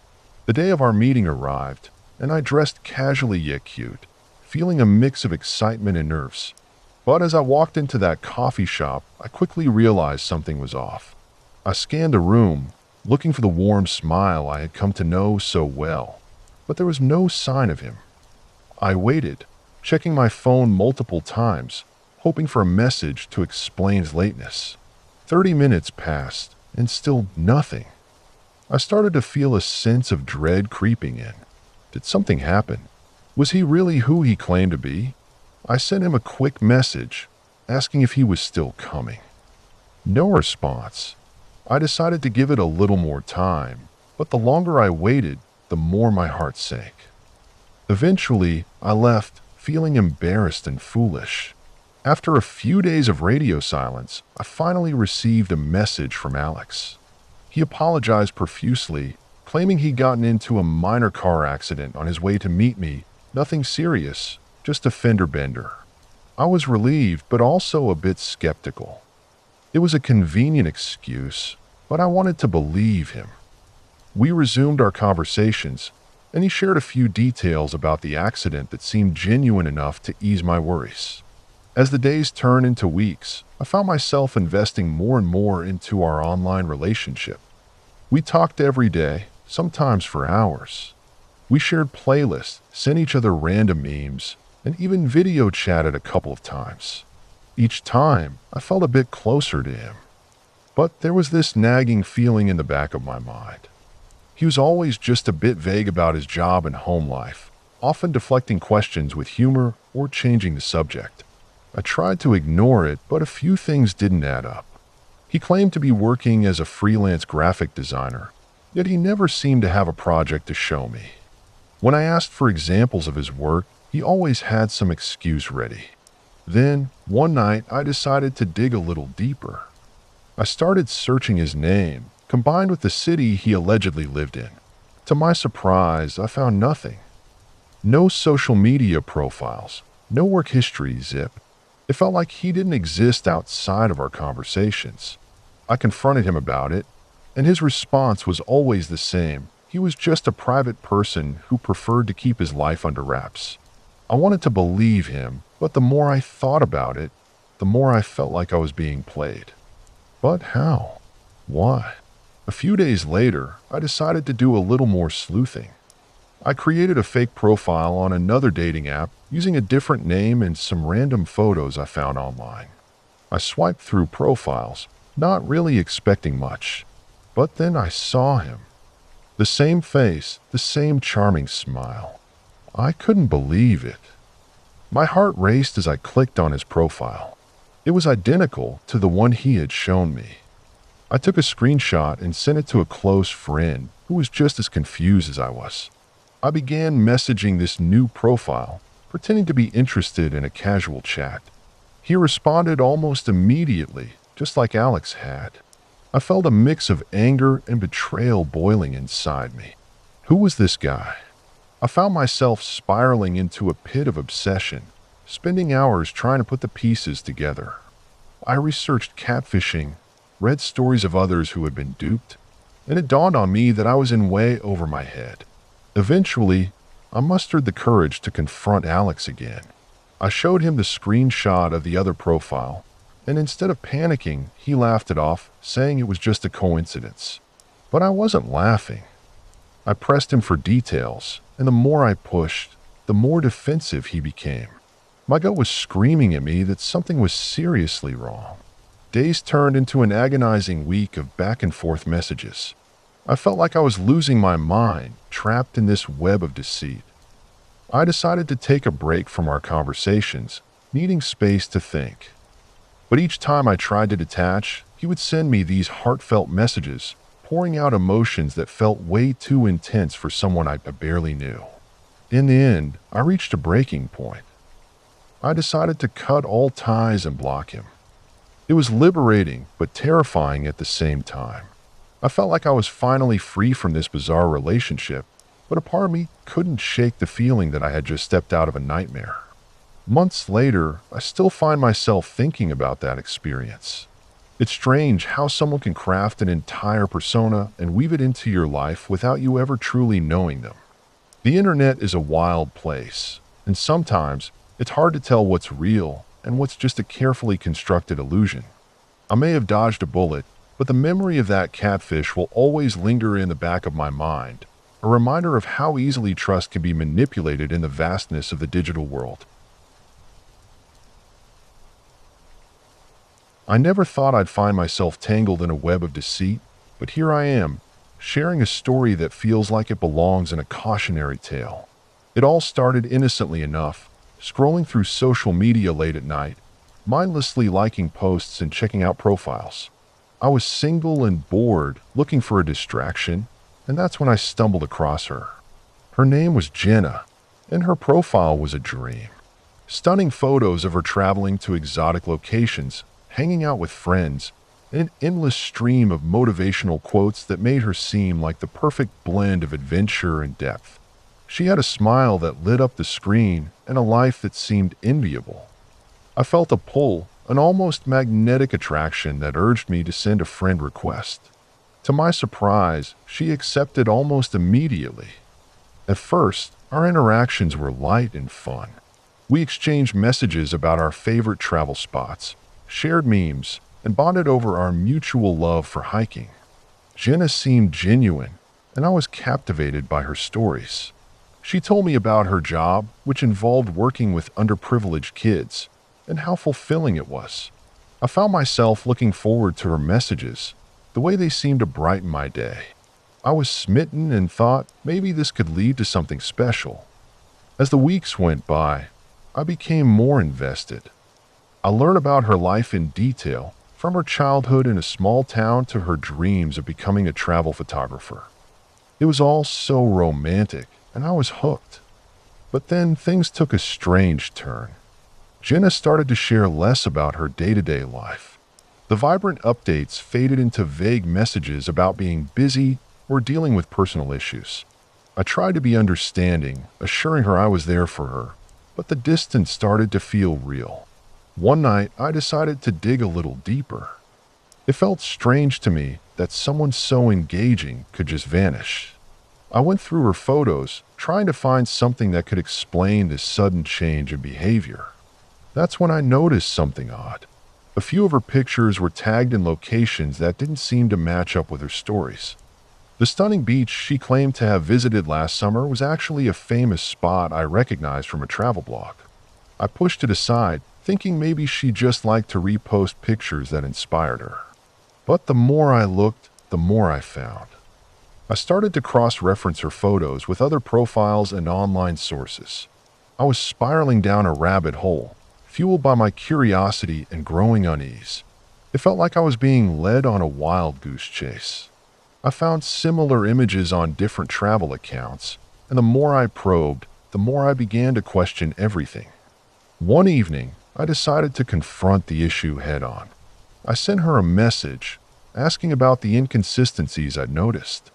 [SPEAKER 1] The day of our meeting arrived, and I dressed casually yet cute, feeling a mix of excitement and nerves. But as I walked into that coffee shop, I quickly realized something was off. I scanned the room, looking for the warm smile I had come to know so well, but there was no sign of him. I waited, checking my phone multiple times, hoping for a message to explain his lateness. 30 minutes passed, and still nothing. I started to feel a sense of dread creeping in. Did something happen? Was he really who he claimed to be? I sent him a quick message, asking if he was still coming. No response. I decided to give it a little more time, but the longer I waited, the more my heart sank. Eventually, I left, feeling embarrassed and foolish. After a few days of radio silence, I finally received a message from Alex. He apologized profusely, claiming he'd gotten into a minor car accident on his way to meet me. Nothing serious, just a fender bender. I was relieved, but also a bit skeptical. It was a convenient excuse, but I wanted to believe him. We resumed our conversations, and he shared a few details about the accident that seemed genuine enough to ease my worries. As the days turned into weeks, I found myself investing more and more into our online relationship. We talked every day, sometimes for hours. We shared playlists, sent each other random memes, and even video chatted a couple of times. Each time, I felt a bit closer to him. But there was this nagging feeling in the back of my mind. He was always just a bit vague about his job and home life, often deflecting questions with humor or changing the subject. I tried to ignore it, but a few things didn't add up. He claimed to be working as a freelance graphic designer, yet he never seemed to have a project to show me. When I asked for examples of his work, he always had some excuse ready. Then, one night, I decided to dig a little deeper. I started searching his name, combined with the city he allegedly lived in. To my surprise, I found nothing. No social media profiles, no work history zip. It felt like he didn't exist outside of our conversations. I confronted him about it, and his response was always the same. He was just a private person who preferred to keep his life under wraps. I wanted to believe him, but the more I thought about it, the more I felt like I was being played. But how? Why? A few days later, I decided to do a little more sleuthing. I created a fake profile on another dating app using a different name and some random photos I found online. I swiped through profiles, not really expecting much. But then I saw him. The same face, the same charming smile. I couldn't believe it. My heart raced as I clicked on his profile. It was identical to the one he had shown me. I took a screenshot and sent it to a close friend who was just as confused as I was. I began messaging this new profile, pretending to be interested in a casual chat. He responded almost immediately, just like Alex had. I felt a mix of anger and betrayal boiling inside me. Who was this guy? I found myself spiraling into a pit of obsession, spending hours trying to put the pieces together. I researched catfishing, read stories of others who had been duped, and it dawned on me that I was in way over my head. Eventually, I mustered the courage to confront Alex again. I showed him the screenshot of the other profile, and instead of panicking, he laughed it off, saying it was just a coincidence. But I wasn't laughing. I pressed him for details, and the more I pushed, the more defensive he became. My gut was screaming at me that something was seriously wrong. Days turned into an agonizing week of back-and-forth messages. I felt like I was losing my mind, trapped in this web of deceit. I decided to take a break from our conversations, needing space to think. But each time I tried to detach, he would send me these heartfelt messages, pouring out emotions that felt way too intense for someone I barely knew. In the end, I reached a breaking point. I decided to cut all ties and block him. It was liberating, but terrifying at the same time. I felt like I was finally free from this bizarre relationship, but a part of me couldn't shake the feeling that I had just stepped out of a nightmare. Months later, I still find myself thinking about that experience. It's strange how someone can craft an entire persona and weave it into your life without you ever truly knowing them. The internet is a wild place, and sometimes it's hard to tell what's real and what's just a carefully constructed illusion. I may have dodged a bullet, but the memory of that catfish will always linger in the back of my mind, a reminder of how easily trust can be manipulated in the vastness of the digital world. I never thought I'd find myself tangled in a web of deceit, but here I am, sharing a story that feels like it belongs in a cautionary tale. It all started innocently enough, scrolling through social media late at night, mindlessly liking posts and checking out profiles. I was single and bored, looking for a distraction, and that's when I stumbled across her. Her name was Jenna, and her profile was a dream. Stunning photos of her traveling to exotic locations, hanging out with friends, and an endless stream of motivational quotes that made her seem like the perfect blend of adventure and depth. She had a smile that lit up the screen and a life that seemed enviable. I felt a pull, an almost magnetic attraction that urged me to send a friend request. To my surprise, she accepted almost immediately. At first, our interactions were light and fun. We exchanged messages about our favorite travel spots, shared memes, and bonded over our mutual love for hiking. Jenna seemed genuine, and I was captivated by her stories. She told me about her job, which involved working with underprivileged kids, and how fulfilling it was. I found myself looking forward to her messages, the way they seemed to brighten my day. I was smitten and thought maybe this could lead to something special. As the weeks went by, I became more invested. I learned about her life in detail, from her childhood in a small town to her dreams of becoming a travel photographer. It was all so romantic, and I was hooked. But then things took a strange turn. Jenna started to share less about her day-to-day life. The vibrant updates faded into vague messages about being busy or dealing with personal issues. I tried to be understanding, assuring her I was there for her, but the distance started to feel real. One night, I decided to dig a little deeper. It felt strange to me that someone so engaging could just vanish. I went through her photos, trying to find something that could explain this sudden change in behavior. That's when I noticed something odd. A few of her pictures were tagged in locations that didn't seem to match up with her stories. The stunning beach she claimed to have visited last summer was actually a famous spot I recognized from a travel blog. I pushed it aside, thinking maybe she just liked to repost pictures that inspired her. But the more I looked, the more I found. I started to cross-reference her photos with other profiles and online sources. I was spiraling down a rabbit hole, fueled by my curiosity and growing unease. It felt like I was being led on a wild goose chase. I found similar images on different travel accounts, and the more I probed, the more I began to question everything. One evening, I decided to confront the issue head-on. I sent her a message, asking about the inconsistencies I'd noticed.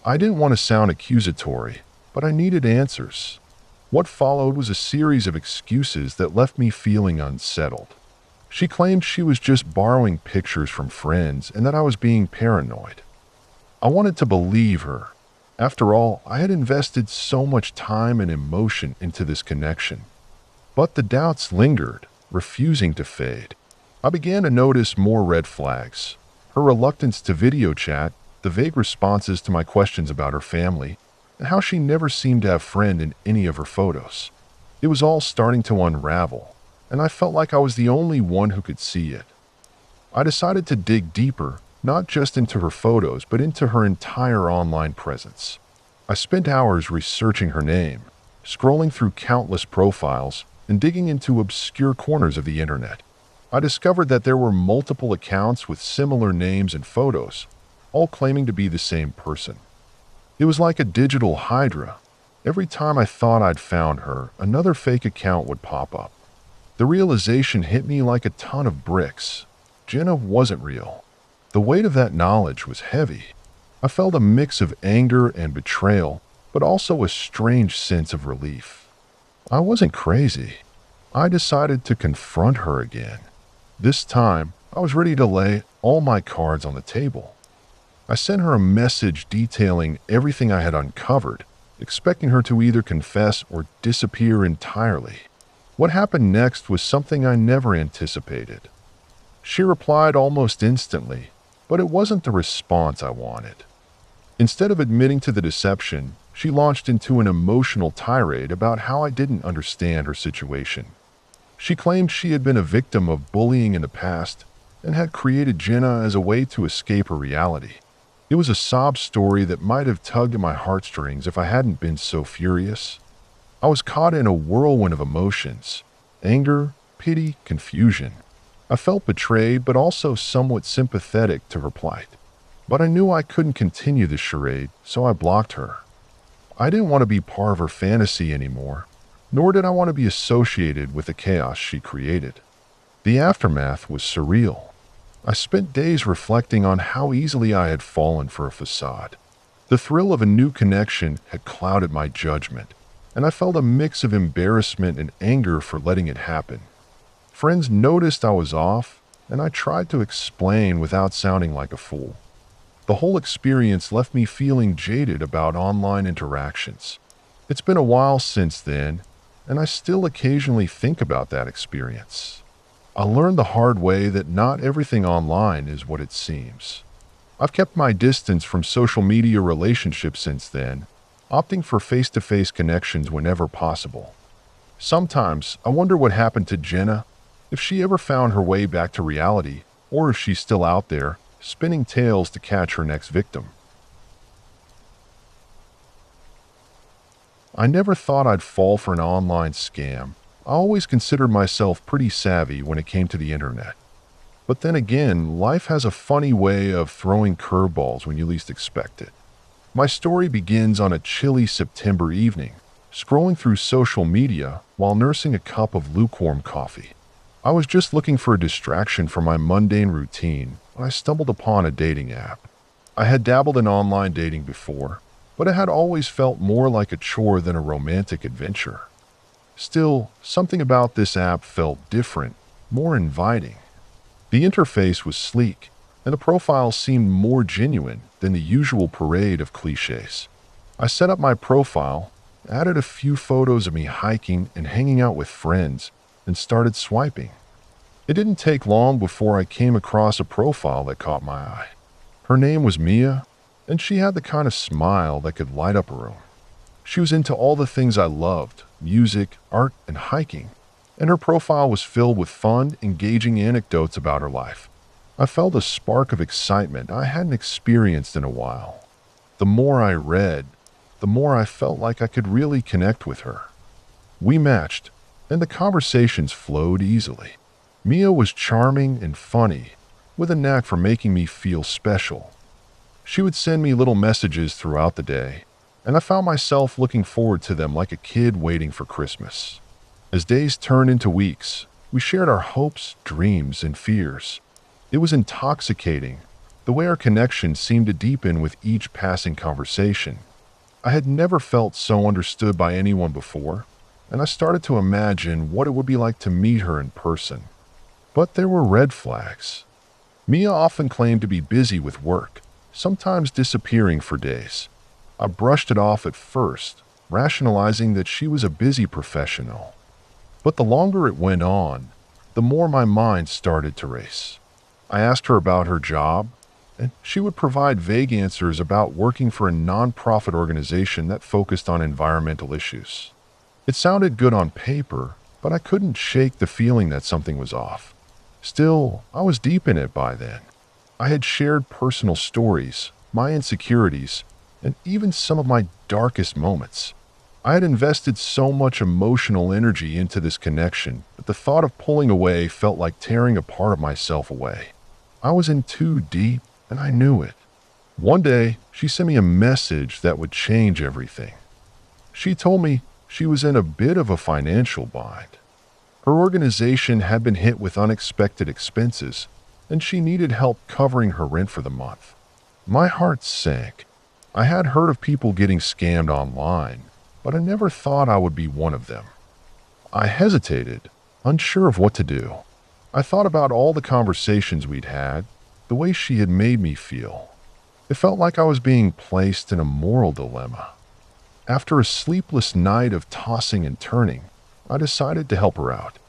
[SPEAKER 1] I didn't want to sound accusatory, but I needed answers. What followed was a series of excuses that left me feeling unsettled. She claimed she was just borrowing pictures from friends and that I was being paranoid. I wanted to believe her. After all, I had invested so much time and emotion into this connection. But the doubts lingered, refusing to fade. I began to notice more red flags. Her reluctance to video chat, the vague responses to my questions about her family, and how she never seemed to have a friend in any of her photos. It was all starting to unravel, and I felt like I was the only one who could see it. I decided to dig deeper, not just into her photos, but into her entire online presence. I spent hours researching her name, scrolling through countless profiles, and digging into obscure corners of the internet. I discovered that there were multiple accounts with similar names and photos, all claiming to be the same person. It was like a digital hydra. Every time I thought I'd found her, another fake account would pop up. The realization hit me like a ton of bricks. Jenna wasn't real. The weight of that knowledge was heavy. I felt a mix of anger and betrayal, but also a strange sense of relief. I wasn't crazy. I decided to confront her again. This time, I was ready to lay all my cards on the table. I sent her a message detailing everything I had uncovered, expecting her to either confess or disappear entirely. What happened next was something I never anticipated. She replied almost instantly, but it wasn't the response I wanted. Instead of admitting to the deception, she launched into an emotional tirade about how I didn't understand her situation. She claimed she had been a victim of bullying in the past and had created Jenna as a way to escape her reality. It was a sob story that might have tugged at my heartstrings if I hadn't been so furious. I was caught in a whirlwind of emotions: anger, pity, confusion. I felt betrayed, but also somewhat sympathetic to her plight. But I knew I couldn't continue the charade, so I blocked her. I didn't want to be part of her fantasy anymore, nor did I want to be associated with the chaos she created. The aftermath was surreal. I spent days reflecting on how easily I had fallen for a facade. The thrill of a new connection had clouded my judgment, and I felt a mix of embarrassment and anger for letting it happen. Friends noticed I was off, and I tried to explain without sounding like a fool. The whole experience left me feeling jaded about online interactions. It's been a while since then, and I still occasionally think about that experience. I learned the hard way that not everything online is what it seems. I've kept my distance from social media relationships since then, opting for face-to-face connections whenever possible. Sometimes I wonder what happened to Jenna, if she ever found her way back to reality, or if she's still out there, spinning tales to catch her next victim. I never thought I'd fall for an online scam. I always considered myself pretty savvy when it came to the internet. But then again, life has a funny way of throwing curveballs when you least expect it. My story begins on a chilly September evening, scrolling through social media while nursing a cup of lukewarm coffee. I was just looking for a distraction from my mundane routine when I stumbled upon a dating app. I had dabbled in online dating before, but it had always felt more like a chore than a romantic adventure. Still, something about this app felt different, more inviting. The interface was sleek, and the profile seemed more genuine than the usual parade of cliches. I set up my profile, added a few photos of me hiking and hanging out with friends, and started swiping. It didn't take long before I came across a profile that caught my eye. Her name was Mia, and she had the kind of smile that could light up a room. She was into all the things I loved: music, art, and hiking, and her profile was filled with fun, engaging anecdotes about her life. I felt a spark of excitement I hadn't experienced in a while. The more I read, the more I felt like I could really connect with her. We matched, and the conversations flowed easily. Mia was charming and funny, with a knack for making me feel special. She would send me little messages throughout the day, and I found myself looking forward to them like a kid waiting for Christmas. As days turned into weeks, we shared our hopes, dreams, and fears. It was intoxicating, the way our connection seemed to deepen with each passing conversation. I had never felt so understood by anyone before, and I started to imagine what it would be like to meet her in person. But there were red flags. Mia often claimed to be busy with work, sometimes disappearing for days. I brushed it off at first, rationalizing that she was a busy professional. But the longer it went on, the more my mind started to race. I asked her about her job, and she would provide vague answers about working for a nonprofit organization that focused on environmental issues. It sounded good on paper, but I couldn't shake the feeling that something was off. Still, I was deep in it by then. I had shared personal stories, my insecurities, and even some of my darkest moments. I had invested so much emotional energy into this connection that the thought of pulling away felt like tearing a part of myself away. I was in too deep, and I knew it. One day, she sent me a message that would change everything. She told me she was in a bit of a financial bind. Her organization had been hit with unexpected expenses, and she needed help covering her rent for the month. My heart sank. I had heard of people getting scammed online, but I never thought I would be one of them. I hesitated, unsure of what to do. I thought about all the conversations we'd had, the way she had made me feel. It felt like I was being placed in a moral dilemma. After a sleepless night of tossing and turning, I decided to help her out.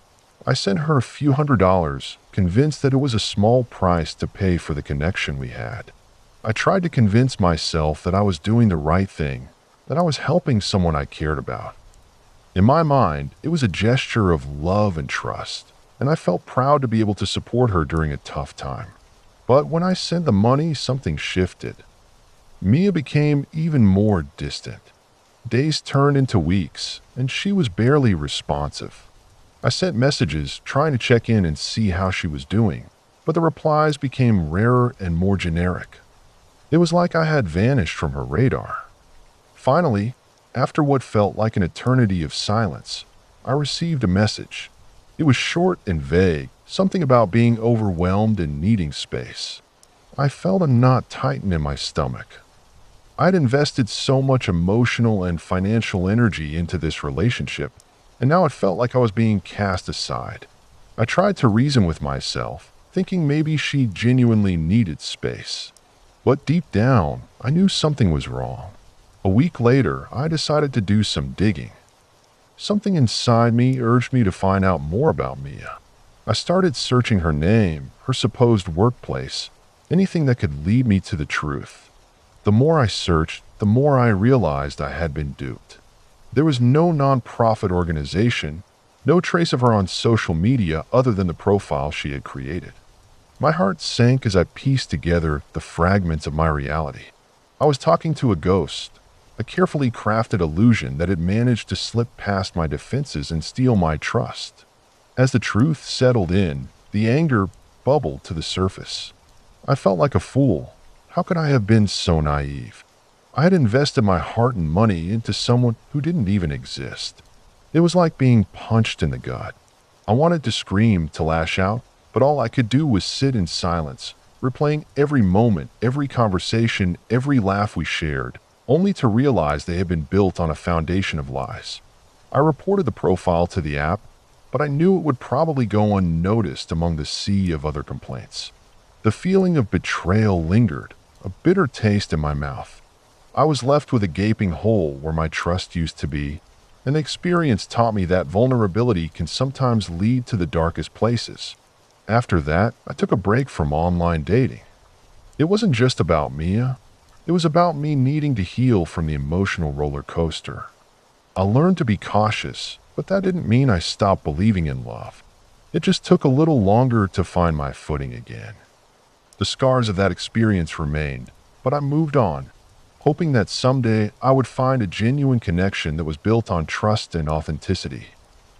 [SPEAKER 1] I sent her a few $100s, convinced that it was a small price to pay for the connection we had. I tried to convince myself that I was doing the right thing, that I was helping someone I cared about. In my mind, it was a gesture of love and trust, and I felt proud to be able to support her during a tough time. But when I sent the money, something shifted. Mia became even more distant. Days turned into weeks, and she was barely responsive. I sent messages trying to check in and see how she was doing, but the replies became rarer and more generic. It was like I had vanished from her radar. Finally, after what felt like an eternity of silence, I received a message. It was short and vague, something about being overwhelmed and needing space. I felt a knot tighten in my stomach. I'd invested so much emotional and financial energy into this relationship, and now it felt like I was being cast aside. I tried to reason with myself, thinking maybe she genuinely needed space. But deep down, I knew something was wrong. A week later, I decided to do some digging. Something inside me urged me to find out more about Mia. I started searching her name, her supposed workplace, anything that could lead me to the truth. The more I searched, the more I realized I had been duped. There was no nonprofit organization, no trace of her on social media other than the profile she had created. My heart sank as I pieced together the fragments of my reality. I was talking to a ghost, a carefully crafted illusion that had managed to slip past my defenses and steal my trust. As the truth settled in, the anger bubbled to the surface. I felt like a fool. How could I have been so naive? I had invested my heart and money into someone who didn't even exist. It was like being punched in the gut. I wanted to scream, to lash out, but all I could do was sit in silence, replaying every moment, every conversation, every laugh we shared, only to realize they had been built on a foundation of lies. I reported the profile to the app, but I knew it would probably go unnoticed among the sea of other complaints. The feeling of betrayal lingered, a bitter taste in my mouth. I was left with a gaping hole where my trust used to be, and the experience taught me that vulnerability can sometimes lead to the darkest places. After that, I took a break from online dating. It wasn't just about Mia. It was about me needing to heal from the emotional roller coaster. I learned to be cautious, but that didn't mean I stopped believing in love. It just took a little longer to find my footing again. The scars of that experience remained, but I moved on, hoping that someday I would find a genuine connection that was built on trust and authenticity.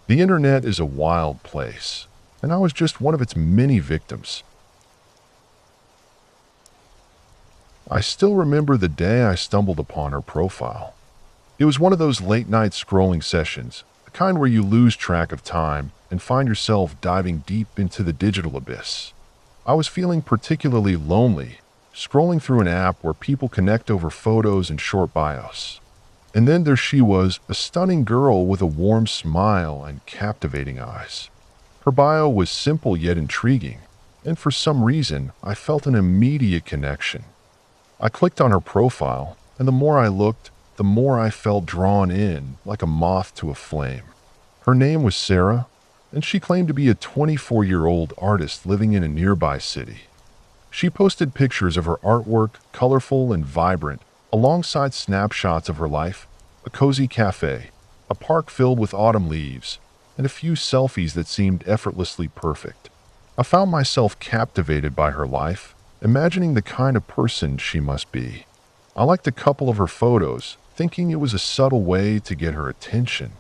[SPEAKER 1] The internet is a wild place, and I was just one of its many victims. I still remember the day I stumbled upon her profile. It was one of those late-night scrolling sessions, the kind where you lose track of time and find yourself diving deep into the digital abyss. I was feeling particularly lonely, scrolling through an app where people connect over photos and short bios. And then there she was, a stunning girl with a warm smile and captivating eyes. Her bio was simple yet intriguing, and for some reason, I felt an immediate connection. I clicked on her profile, and the more I looked, the more I felt drawn in, like a moth to a flame. Her name was Sarah, and she claimed to be a 24-year-old artist living in a nearby city. She posted pictures of her artwork, colorful and vibrant, alongside snapshots of her life, a cozy cafe, a park filled with autumn leaves, and a few selfies that seemed effortlessly perfect. I found myself captivated by her life, imagining the kind of person she must be. I liked a couple of her photos, thinking it was a subtle way to get her attention.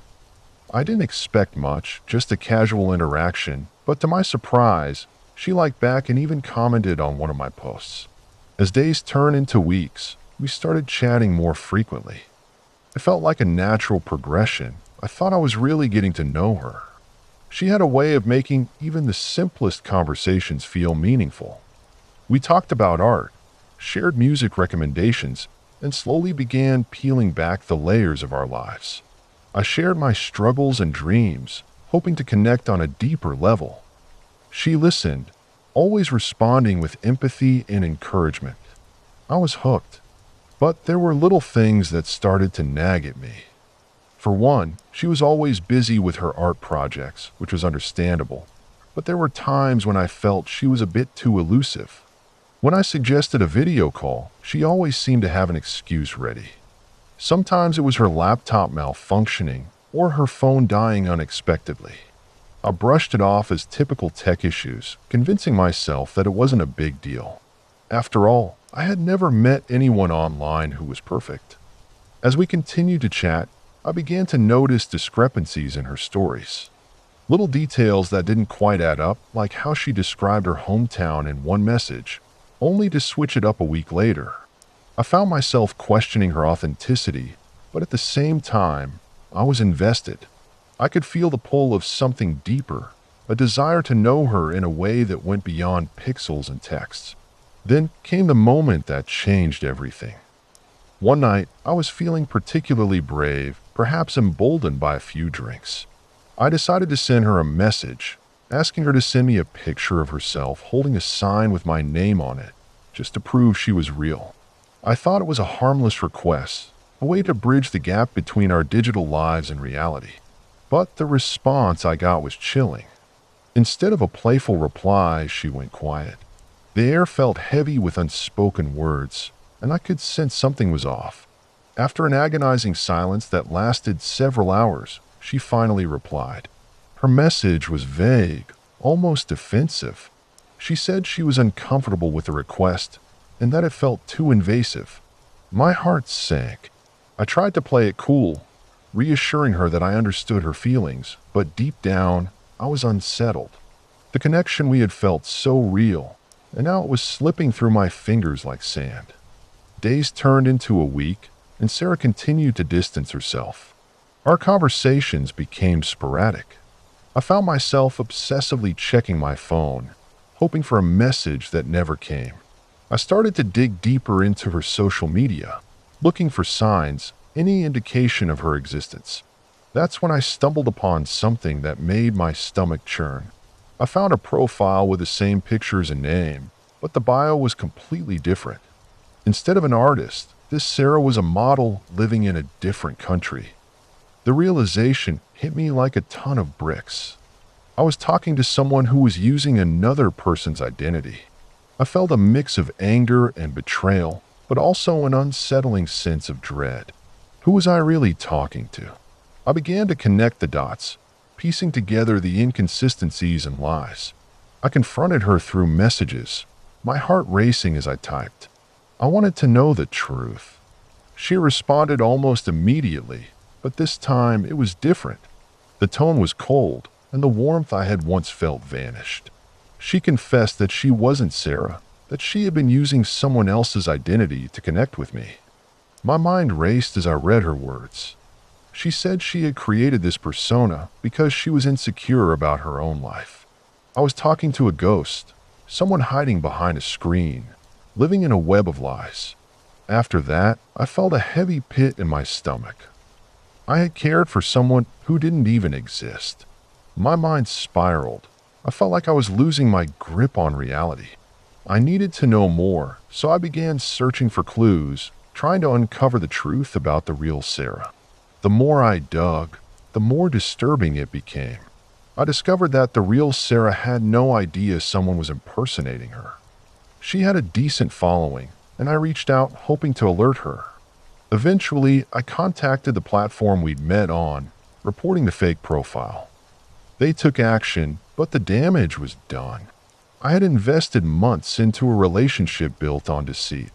[SPEAKER 1] I didn't expect much, just a casual interaction, but to my surprise, she liked back and even commented on one of my posts. As days turned into weeks, we started chatting more frequently. It felt like a natural progression. I thought I was really getting to know her. She had a way of making even the simplest conversations feel meaningful. We talked about art, shared music recommendations, and slowly began peeling back the layers of our lives. I shared my struggles and dreams, hoping to connect on a deeper level. She listened, always responding with empathy and encouragement. I was hooked, but there were little things that started to nag at me. For one, she was always busy with her art projects, which was understandable, but there were times when I felt she was a bit too elusive. When I suggested a video call, she always seemed to have an excuse ready. Sometimes it was her laptop malfunctioning or her phone dying unexpectedly. I brushed it off as typical tech issues, convincing myself that it wasn't a big deal. After all, I had never met anyone online who was perfect. As we continued to chat, I began to notice discrepancies in her stories. Little details that didn't quite add up, like how she described her hometown in one message, only to switch it up a week later. I found myself questioning her authenticity, but at the same time, I was invested. I could feel the pull of something deeper, a desire to know her in a way that went beyond pixels and texts. Then came the moment that changed everything. One night, I was feeling particularly brave, perhaps emboldened by a few drinks. I decided to send her a message, asking her to send me a picture of herself holding a sign with my name on it, just to prove she was real. I thought it was a harmless request, a way to bridge the gap between our digital lives and reality. But the response I got was chilling. Instead of a playful reply, she went quiet. The air felt heavy with unspoken words, and I could sense something was off. After an agonizing silence that lasted several hours, she finally replied. Her message was vague, almost defensive. She said she was uncomfortable with the request and that it felt too invasive. My heart sank. I tried to play it cool, reassuring her that I understood her feelings, but deep down, I was unsettled. The connection we had felt so real, and now it was slipping through my fingers like sand. Days turned into a week, and Sarah continued to distance herself. Our conversations became sporadic. I found myself obsessively checking my phone, hoping for a message that never came. I started to dig deeper into her social media, looking for signs, any indication of her existence. That's when I stumbled upon something that made my stomach churn. I found a profile with the same pictures and name, but the bio was completely different. Instead of an artist, this Sarah was a model living in a different country. The realization hit me like a ton of bricks. I was talking to someone who was using another person's identity. I felt a mix of anger and betrayal, but also an unsettling sense of dread. Who was I really talking to? I began to connect the dots, piecing together the inconsistencies and lies. I confronted her through messages, my heart racing as I typed. I wanted to know the truth. She responded almost immediately, but this time it was different. The tone was cold, and the warmth I had once felt vanished. She confessed that she wasn't Sarah, that she had been using someone else's identity to connect with me. My mind raced as I read her words. She said she had created this persona because she was insecure about her own life. I was talking to a ghost, someone hiding behind a screen, living in a web of lies. After that, I felt a heavy pit in my stomach. I had cared for someone who didn't even exist. My mind spiraled. I felt like I was losing my grip on reality. I needed to know more, so I began searching for clues, trying to uncover the truth about the real Sarah. The more I dug, the more disturbing it became. I discovered that the real Sarah had no idea someone was impersonating her. She had a decent following, and I reached out hoping to alert her. Eventually, I contacted the platform we'd met on, reporting the fake profile. They took action, but the damage was done. I had invested months into a relationship built on deceit.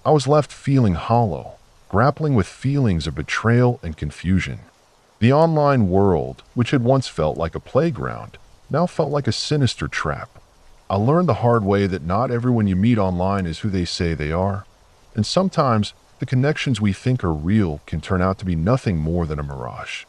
[SPEAKER 1] I was left feeling hollow, grappling with feelings of betrayal and confusion. The online world, which had once felt like a playground, now felt like a sinister trap. I learned the hard way that not everyone you meet online is who they say they are, and sometimes the connections we think are real can turn out to be nothing more than a mirage.